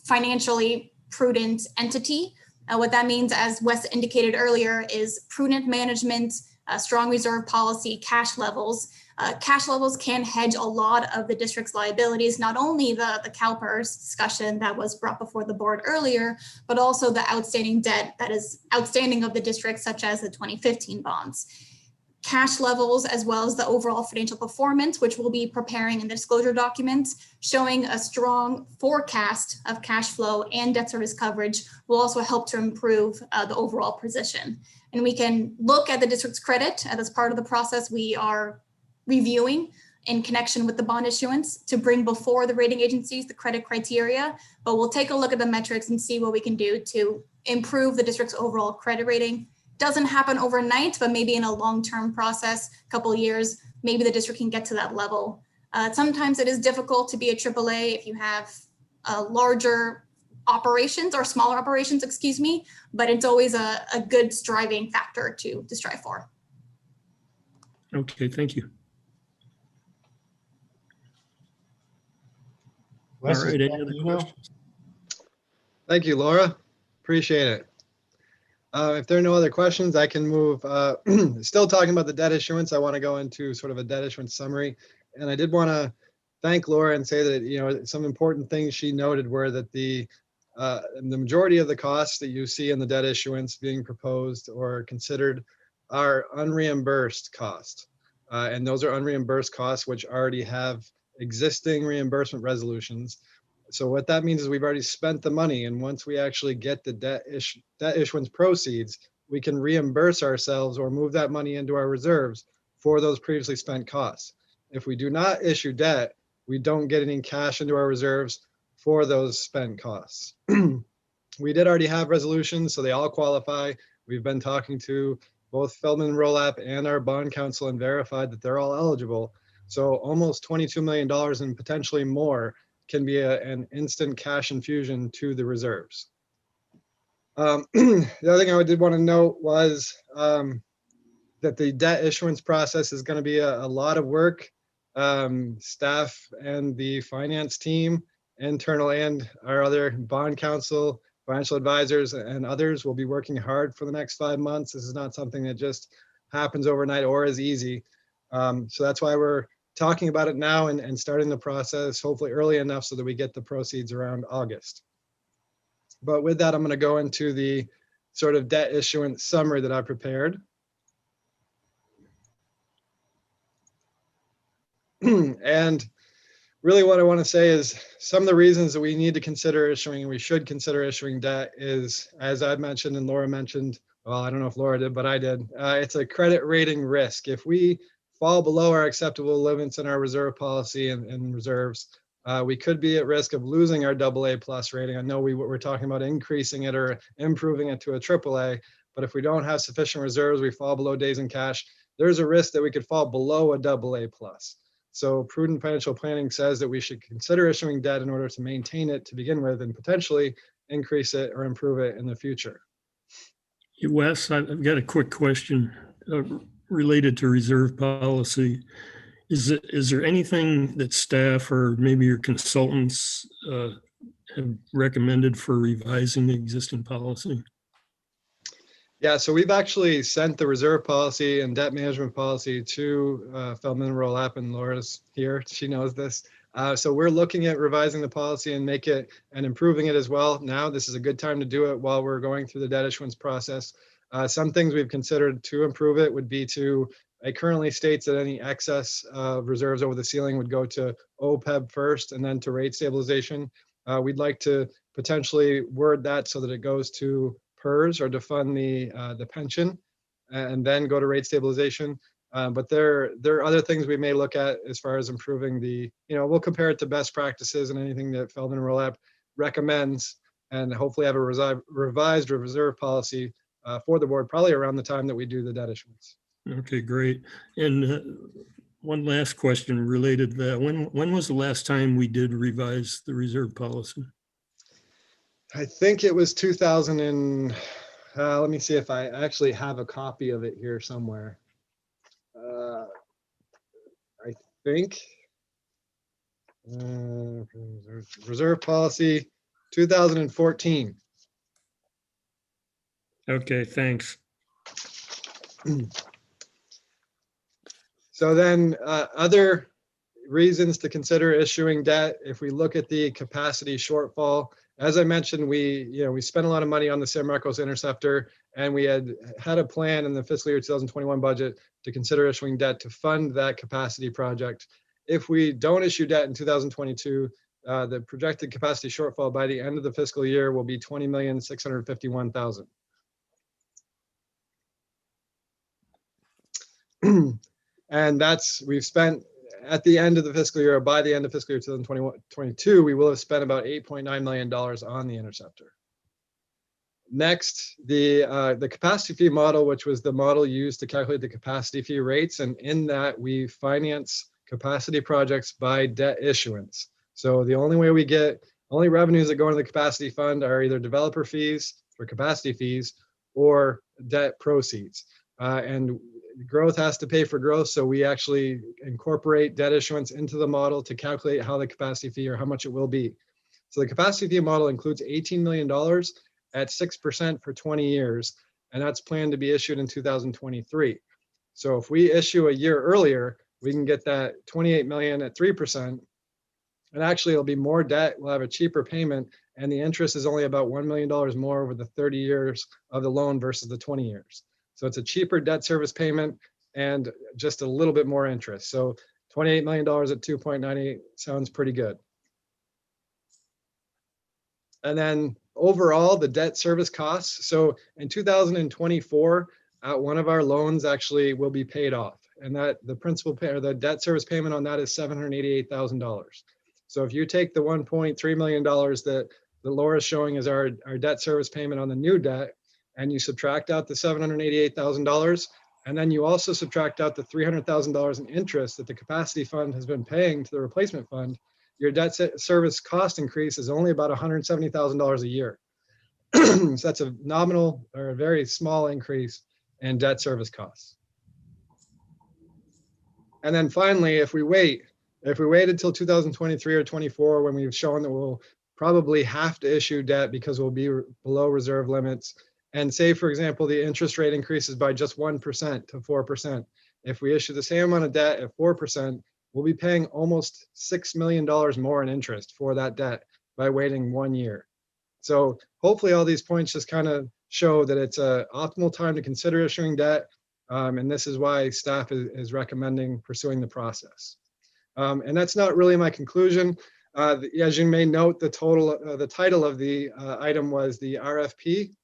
financially prudent entity. What that means, as Wes indicated earlier, is prudent management, strong reserve policy, cash levels. Cash levels can hedge a lot of the district's liabilities, not only the CalPERS discussion that was brought before the board earlier, but also the outstanding debt that is outstanding of the district, such as the 2015 bonds. Cash levels, as well as the overall financial performance, which we'll be preparing in the disclosure documents, showing a strong forecast of cash flow and debt service coverage, will also help to improve the overall position. And we can look at the district's credit as part of the process we are reviewing in connection with the bond issuance to bring before the rating agencies the credit criteria, but we'll take a look at the metrics and see what we can do to improve the district's overall credit rating. Doesn't happen overnight, but maybe in a long-term process, a couple of years, maybe the district can get to that level. Sometimes it is difficult to be a AAA if you have larger operations or smaller operations, excuse me, but it's always a good striving factor to strive for. Okay, thank you. All Wes, right, is any that other you now? questions? Thank you, Laura. Appreciate it. If there are no other questions, I can move. Still talking about the debt issuance, I want to go into sort of a debt issuance summary. And I did want to thank Laura and say that, you know, some important things she noted were that the majority of the costs that you see in the debt issuance being proposed or considered are unreimbursed costs. And those are unreimbursed costs which already have existing reimbursement resolutions. So what that means is we've already spent the money, and once we actually get the debt issuance proceeds, we can reimburse ourselves or move that money into our reserves for those previously spent costs. If we do not issue debt, we don't get any cash into our reserves for those spent costs. We did already have resolutions, so they all qualify. We've been talking to both Feldman Rolap and our bond counsel and verified that they're all eligible. So almost $22 million and potentially more can be an instant cash infusion to the reserves. The other thing I did want to note was that the debt issuance process is going to be a lot of work. Staff and the finance team, internal and our other bond counsel, financial advisors, and others will be working hard for the next 5 months. This is not something that just happens overnight or is easy. So that's why we're talking about it now and starting the process hopefully early enough so that we get the proceeds around August. But with that, I'm going to go into the sort of debt issuance summary that I prepared. And really what I want to say is some of the reasons that we need to consider issuing, and we should consider issuing debt is, as I've mentioned and Laura mentioned, well, I don't know if Laura did, but I did. It's a credit rating risk. If we fall below our acceptable limits in our reserve policy and reserves, we could be at risk of losing our AA+ rating. I know we're talking about increasing it or improving it to a AAA, but if we don't have sufficient reserves, we fall below days in cash, there's a risk that we could fall below a AA+. So prudent financial planning says that we should consider issuing debt in order to maintain it to begin with and potentially increase it or improve it in the future. Hey, Wes, I've got a quick question related to reserve policy. Is there anything that staff or maybe your consultants have recommended for revising the existing policy? Yeah, so we've actually sent the reserve policy and debt management policy to Feldman Rolap, and Laura's here. She knows this. So we're looking at revising the policy and make it and improving it as well. Now, this is a good time to do it while we're going through the debt issuance process. Some things we've considered to improve it would be to, it currently states that any excess reserves over the ceiling would go to OPEB first and then to rate stabilization. We'd like to potentially word that so that it goes to PERS or to fund the pension and then go to rate stabilization. But there are other things we may look at as far as improving the, we'll compare it to best practices and anything that Feldman Rolap recommends and hopefully have a revised reserve policy for the board probably around the time that we do the debt issuance. Okay, great. And one last question related to that. When was the last time we did revise the reserve policy? I think it was 2000 and let me see if I actually have a copy of it here somewhere. I think reserve policy 2014. Okay, thanks. So then other reasons to consider issuing debt, if we look at the capacity shortfall, as I mentioned, we spent a lot of money on the San Marcos Interceptor, and we had a plan in the fiscal year 2021 budget to consider issuing debt to fund that capacity project. If we don't issue debt in 2022, the projected capacity shortfall by the end of the fiscal year will be $20,651,000. And we've spent at the end of the fiscal year, or by the end of fiscal year 2022, we will have spent about $8.9 million on the Interceptor. Next, the capacity fee model, which was the model used to calculate the capacity fee rates. And in that, we finance capacity projects by debt issuance. So the only way only revenues that go into the capacity fund are either developer fees or capacity fees or debt proceeds. And growth has to pay for growth. So we actually incorporate debt issuance into the model to calculate how the capacity fee or how much it will be. So the capacity fee model includes $18 million at 6% for 20 years, and that's planned to be issued in 2023. So if we issue a year earlier, we can get that 28 million at 3%. And actually it'll be more debt, we'll have a cheaper payment, and the interest is only about $1 million more over the 30 years of the loan versus the 20 years. So it's a cheaper debt service payment and just a little bit more interest. So $28 million at 2.98 sounds pretty good. And then overall, the debt service costs. So in 2024, one of our loans actually will be paid off, and that the principal pay or the debt service payment on that is $788,000. So if you take the $1.3 million that that Laura's showing is our debt service payment on the new debt, and you subtract out the $788,000, and then you also subtract out the $300,000 in interest that the capacity fund has been paying to the replacement fund, your debt service cost increase is only about $170,000 a year. So that's a nominal or a very small increase in debt service costs. And then finally, if we wait until 2023 or 24, when we've shown that we'll probably have to issue debt because we'll be below reserve limits, and say, for example, the interest rate increases by just 1% to 4%. If we issue the same amount of debt at 4%, we'll be paying almost $6 million more in interest for that debt by waiting 1 year. So hopefully all these points just kind of show that it's an optimal time to consider issuing debt. And this is why staff is recommending pursuing the process. And that's not really my conclusion. As you may note, the title of the item was the RFP,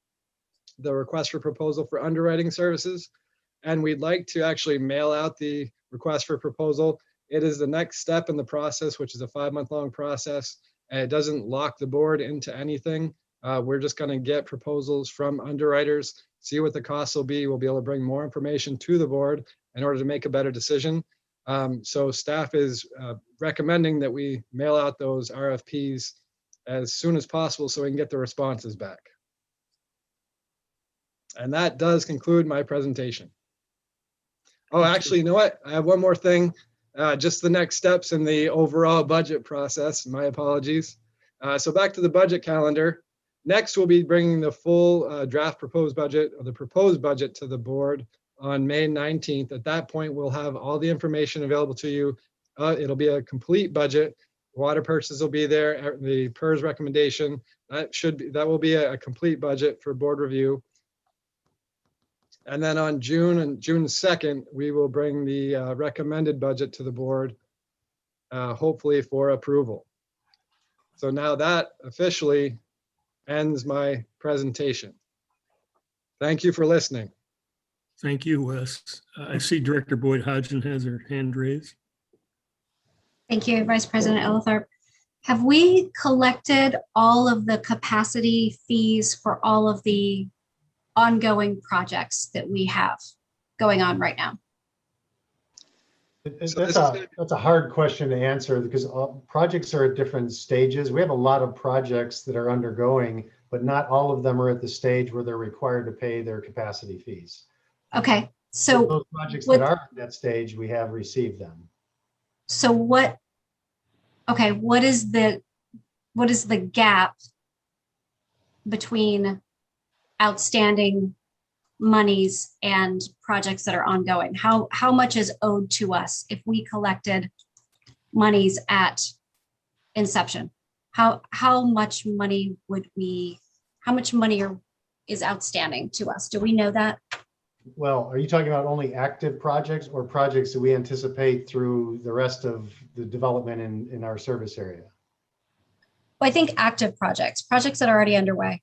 the request for proposal for underwriting services. And we'd like to actually mail out the request for proposal. It is the next step in the process, which is a 5-month-long process. And it doesn't lock the board into anything. We're just going to get proposals from underwriters, see what the costs will be. We'll be able to bring more information to the board in order to make a better decision. So staff is recommending that we mail out those RFPs as soon as possible so we can get the responses back. And that does conclude my presentation. Oh, actually, you know what? I have one more thing. Just the next steps in the overall budget process. My apologies. So back to the budget calendar. Next, we'll be bringing the full draft proposed budget, or the proposed budget, to the board on May 19th. At that point, we'll have all the information available to you. It'll be a complete budget. Water purchases will be there. The PERS recommendation, that will be a complete budget for board review. And then on June 2nd, we will bring the recommended budget to the board, hopefully for approval. So now that officially ends my presentation. Thank you for listening. Thank you, Wes. I see Director Boyd Hodgson has her hand raised. Thank you, Vice President Ellithorpe. Have we collected all of the capacity fees for all of the ongoing projects that we have going on right now? That's a hard question to answer because projects are at different stages. We have a lot of projects that are undergoing, but not all of them are at the stage where they're required to pay their capacity fees. Okay, so those projects that are at that stage, we have received them. So what is the gap between outstanding monies and projects that are ongoing? How much is owed to us if we collected monies at inception? How much money is outstanding to us? Do we know that? Well, are you talking about only active projects or projects that we anticipate through the rest of the development in our service area? Well, I think active projects that are already underway.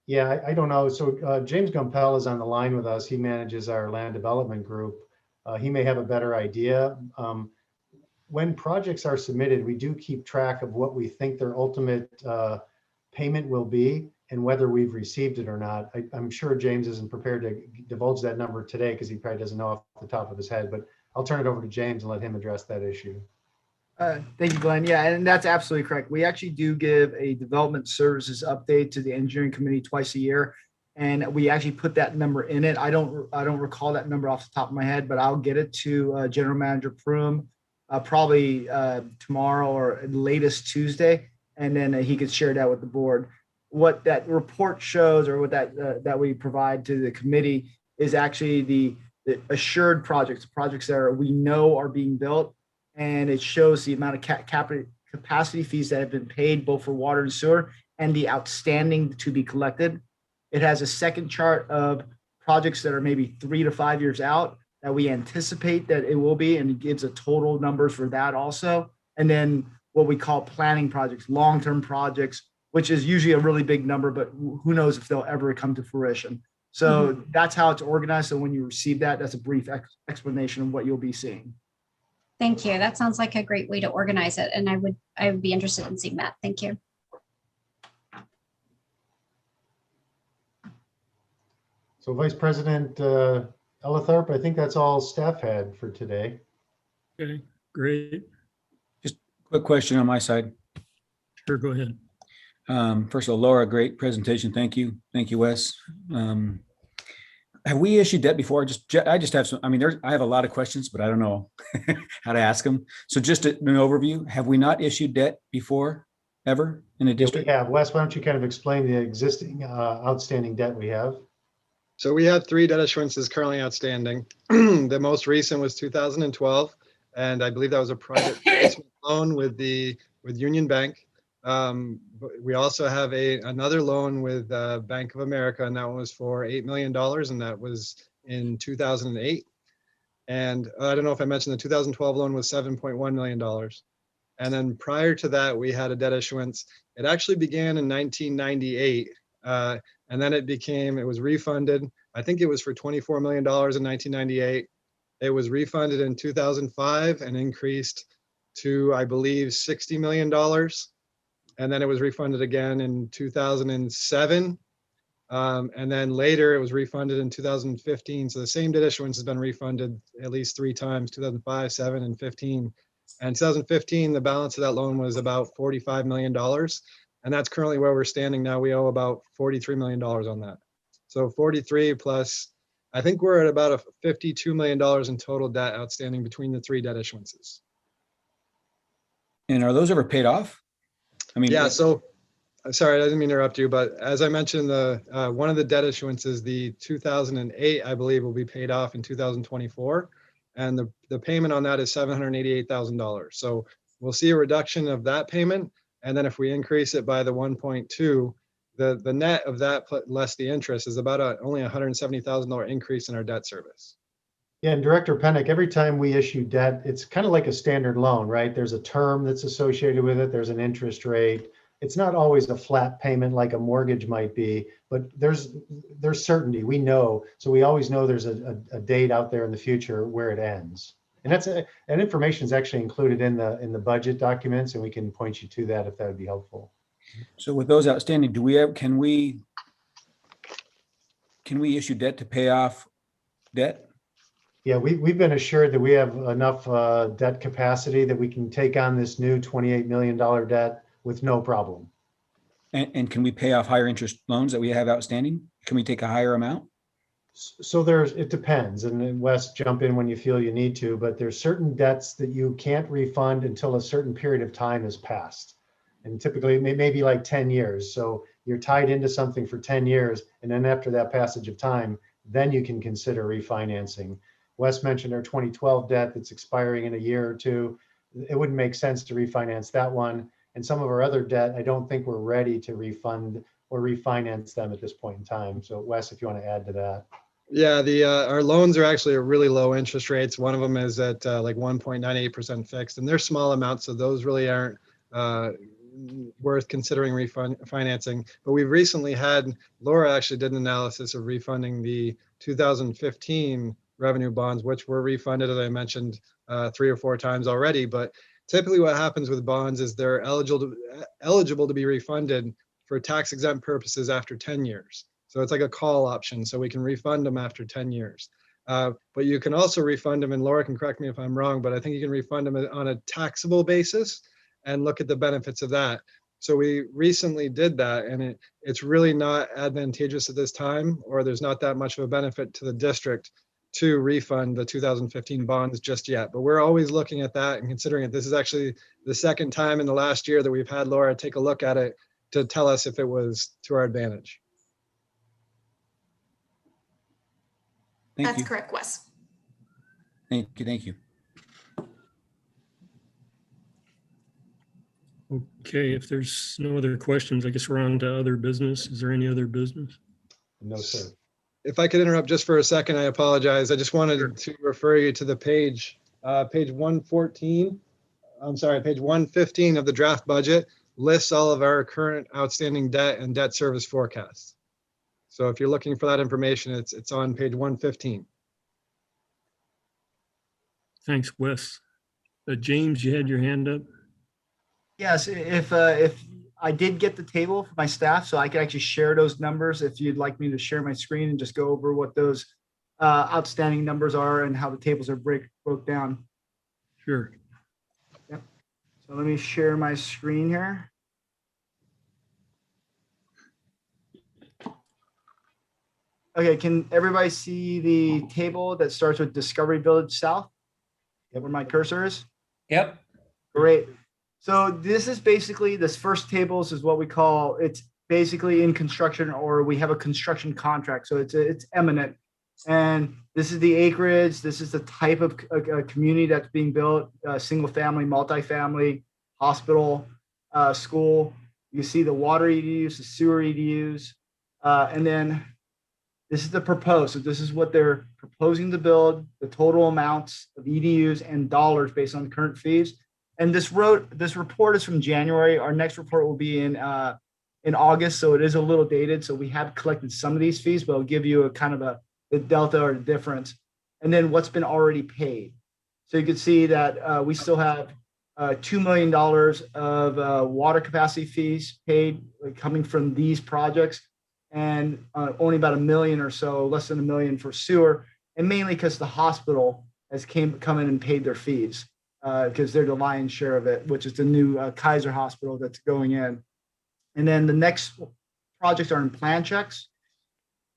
Yeah, I don't know. So James Gumpel is on the line with us. He manages our land development group. He may have a better idea. When projects are submitted, we do keep track of what we think their ultimate payment will be and whether we've received it or not. I'm sure James isn't prepared to divulge that number today because he probably doesn't know off the top of his head, but I'll turn it over to James and let him address that issue. Thank you, Glenn. Yeah, and that's absolutely correct. We actually do give a development services update to the engineering committee twice a year, and we actually put that number in it. I don't recall that number off the top of my head, but I'll get it to General Manager Prum probably tomorrow or latest Tuesday, and then he could share that with the board. What that report shows, or what that we provide to the committee, is actually the assured projects that we know are being built. And it shows the amount of capacity fees that have been paid both for water and sewer and the outstanding to be collected. It has a second chart of projects that are maybe 3 to 5 years out that we anticipate that it will be, and it gives a total numbers for that also. And then what we call planning projects, long-term projects, which is usually a really big number, but who knows if they'll ever come to fruition. So that's how it's organized. So when you receive that, that's a brief explanation of what you'll be seeing. Thank you. That sounds like a great way to organize it. And I would be interested in seeing that. Thank you. So Vice President Elitharp, I think that's all staff had for today. Okay, great. Quick question on my side. Sure, go ahead. First of all, Laura, great presentation. Thank you. Thank you, Wes. Have we issued debt before? I just have some, I mean, I have a lot of questions, but I don't know how to ask them. So just an overview, have we not issued debt before, ever in a Yeah, we district? have. Wes, why don't you kind of explain the existing outstanding debt we have? So we have 3 debt issuances currently outstanding. The most recent was 2012, and I believe that was a private placement loan with Union Bank. But we also have another loan with Bank of America, and that one was for $8 million, and that was in 2008. And I don't know if I mentioned the 2012 loan was $7.1 million. And then prior to that, we had a debt issuance. It actually began in 1998. And then it was refunded. I think it was for $24 million in 1998. It was refunded in 2005 and increased to, I believe, $60 million. And then it was refunded again in 2007. And then later it was refunded in 2015. So the same debt issuance has been refunded at least 3 times, 2005, 7, and 15. And 2015, the balance of that loan was about $45 million. And that's currently where we're standing now. We owe about $43 million on that. So 43 plus, I think we're at about a $52 million in total debt outstanding between the 3 debt issuances. And are those ever paid off? I mean, Yeah, so sorry, I didn't mean to interrupt you, but as I mentioned, one of the debt issuances, the 2008, I believe, will be paid off in 2024. And the payment on that is $788,000. So we'll see a reduction of that payment. And then if we increase it by the 1.2, the net of that less the interest is about only $170,000 increase in our debt service. Yeah, and Director Pennick, every time we issue debt, it's kind of like a standard loan, right? There's a term that's associated with it. There's an interest rate. It's not always a flat payment like a mortgage might be, but there's certainty. We know, so we always know there's a date out there in the future where it ends. And and information is actually included in the budget documents, and we can point you to that if that would be helpful. so with those outstanding, can we issue debt to pay off debt? Yeah, we've been assured that we have enough debt capacity that we can take on this new $28 million debt with no problem. And can we pay off higher interest loans that we have outstanding? Can we take a higher amount? So it depends, and then Wes, jump in when you feel you need to, but there's certain debts that you can't refund until a certain period of time has passed. And typically it may be like 10 years. So you're tied into something for 10 years. And then after that passage of time, then you can consider refinancing. Wes mentioned our 2012 debt that's expiring in a year or two. It wouldn't make sense to refinance that one. And some of our other debt, I don't think we're ready to refund or refinance them at this point in time. So Wes, if you want to add to that. Yeah, our loans are actually at really low interest rates. One of them is at like 1.98% fixed, and they're small amounts, so those really aren't worth considering refinancing. But we've recently had, Laura actually did an analysis of refunding the 2015 revenue bonds, which were refunded, as I mentioned, 3 or 4 times already. But typically what happens with bonds is they're eligible to be refunded for tax exempt purposes after 10 years. So it's like a call option. So we can refund them after 10 years. But you can also refund them, and Laura can correct me if I'm wrong, but I think you can refund them on a taxable basis and look at the benefits of that. So we recently did that, and it's really not advantageous at this time, or there's not that much of a benefit to the district to refund the 2015 bonds just yet. But we're always looking at that and considering it. This is actually the second time in the last year that we've had Laura take a look at it to tell us if it was to our advantage. That's correct, Wes. Thank you. Okay, if there's no other questions, I guess we're on to other business. Is there any other business? No, sir. If I could interrupt just for a second, I apologize. I just wanted to refer you to the page 114. I'm sorry, page 115 of the draft budget lists all of our current outstanding debt and debt service forecasts. So if you're looking for that information, it's on page 115. Thanks, Wes. James, you had your hand up? Yes, if I did get the table for my staff, so I could actually share those numbers if you'd like me to share my screen and just go over what those outstanding numbers are and how the tables are broke down. Sure. So let me share my screen here. Okay, can everybody see the table that starts with Discovery Village South? Where my cursor is? Yep. Great. So this is basically, this first tables is what we call, it's basically in construction, or we have a construction contract. So it's eminent. And this is the acreage. This is the type of community that's being built, single family, multifamily, hospital, school. You see the water EDUs, the sewer EDUs. And then this is the proposed. So this is what they're proposing to build, the total amounts of EDUs and dollars based on the current fees. And this report is from January. Our next report will be in August, so it is a little dated. So we have collected some of these fees, but I'll give you a kind of the delta or the difference. And then what's been already paid. So you can see that we still have $2 million of water capacity fees paid coming from these projects, and only about $1 million or so, less than $1 million for sewer, and mainly because the hospital has come in and paid their fees because they're the lion's share of it, which is the new Kaiser Hospital that's going in. And then the next projects are in plan checks,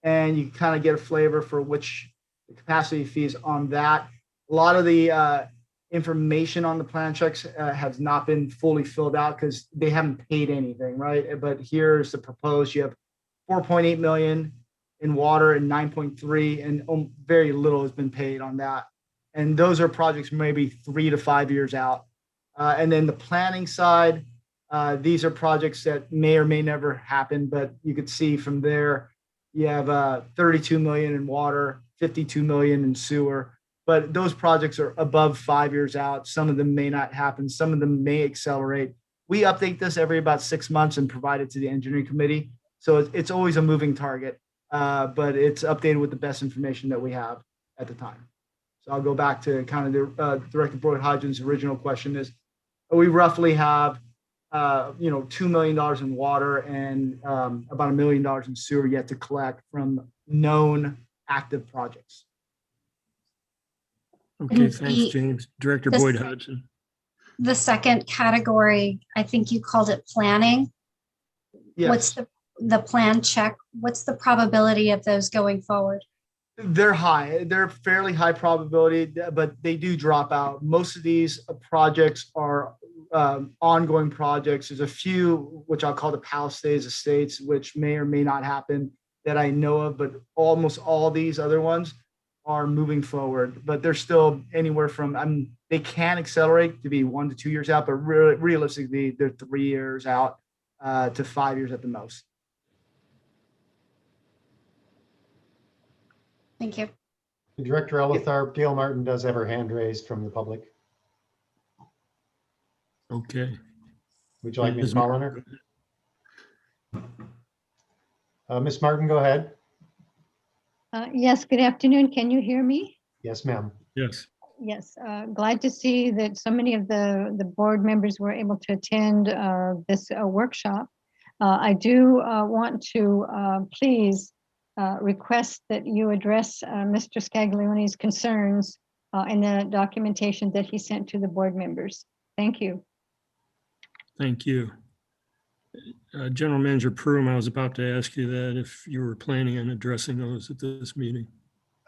and you kind of get a flavor for which the capacity fees on that. A lot of the information on the plan checks has not been fully filled out because they haven't paid anything, right? But here's the proposed. You have 4.8 million in water and 9.3, and very little has been paid on that. And those are projects maybe 3 to 5 years out. And then the planning side, these are projects that may or may never happen, but you could see from there, you have 32 million in water, 52 million in sewer, but those projects are above 5 years out. Some of them may not happen. Some of them may accelerate. We update this every about 6 months and provide it to the engineering committee. So it's always a moving target, but it's updated with the best information that we have at the time. So I'll go back to kind of the Director Boyd-Hodgson's original question is, we roughly have, $2 million in water and about $1 million in sewer yet to collect from known active projects. Okay, thanks, James. Director Boyd-Hodgson. The second category, I think you called it planning. Yes. What's the plan check? What's the probability of those going forward? They're high. They're fairly high probability, but they do drop out. Most of these projects are ongoing projects. There's a few, which I'll call the Palisades Estates, which may or may not happen that I know of, but almost all these other ones are moving forward. But they're still anywhere from, they can accelerate to be 1 to 2 years out, but realistically, they're 3 years out to 5 years at the most. Thank you. Director Elitharp, Gail Martin does have her hand raised from the public. Okay. Would you like me to call on her? Ms. Martin, go ahead. Yes, good afternoon. Can you hear me? Yes, ma'am. Yes. Yes, glad to see that so many of the board members were able to attend this workshop. I do want to please request that you address Mr. Scaglione's concerns in the documentation that he sent to the board members. Thank you. Thank you. General Manager Prum, I was about to ask you that if you were planning on addressing those at this meeting.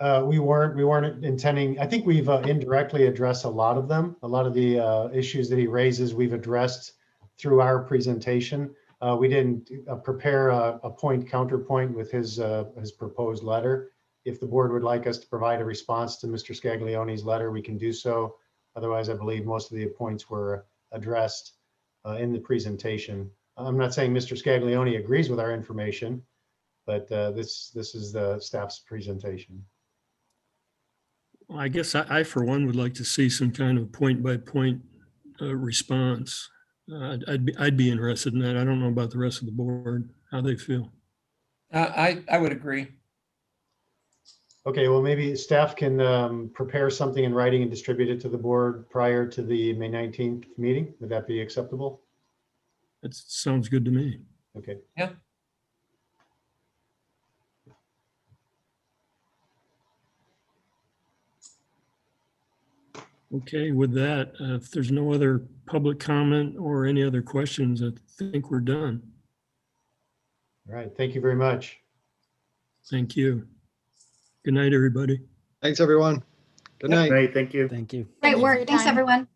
We weren't intending. I think we've indirectly addressed a lot of them. A lot of the issues that he raises, we've addressed through our presentation. We didn't prepare a point counterpoint with his proposed letter. If the board would like us to provide a response to Mr. Scaglione's letter, we can do so. Otherwise, I believe most of the points were addressed in the presentation. I'm not saying Mr. Scaglione agrees with our information, but this is the staff's presentation. Well, I guess I, for one, would like to see some kind of point-by-point response. I'd be interested in that. I don't know about the rest of the board, how they feel. I would agree. Okay, well, maybe staff can prepare something in writing and distribute it to the board prior to the May 19th meeting. Would that be acceptable? That sounds good to me. Okay. Yeah. Okay, with that, if there's no other public comment or any other questions, I think we're done. All right. Thank you very much. Thank you. Good night, everybody. Thanks, everyone. Good Yep. night. Great, thank you. Thank you. Thank Great you for work. your Thanks, time. everyone.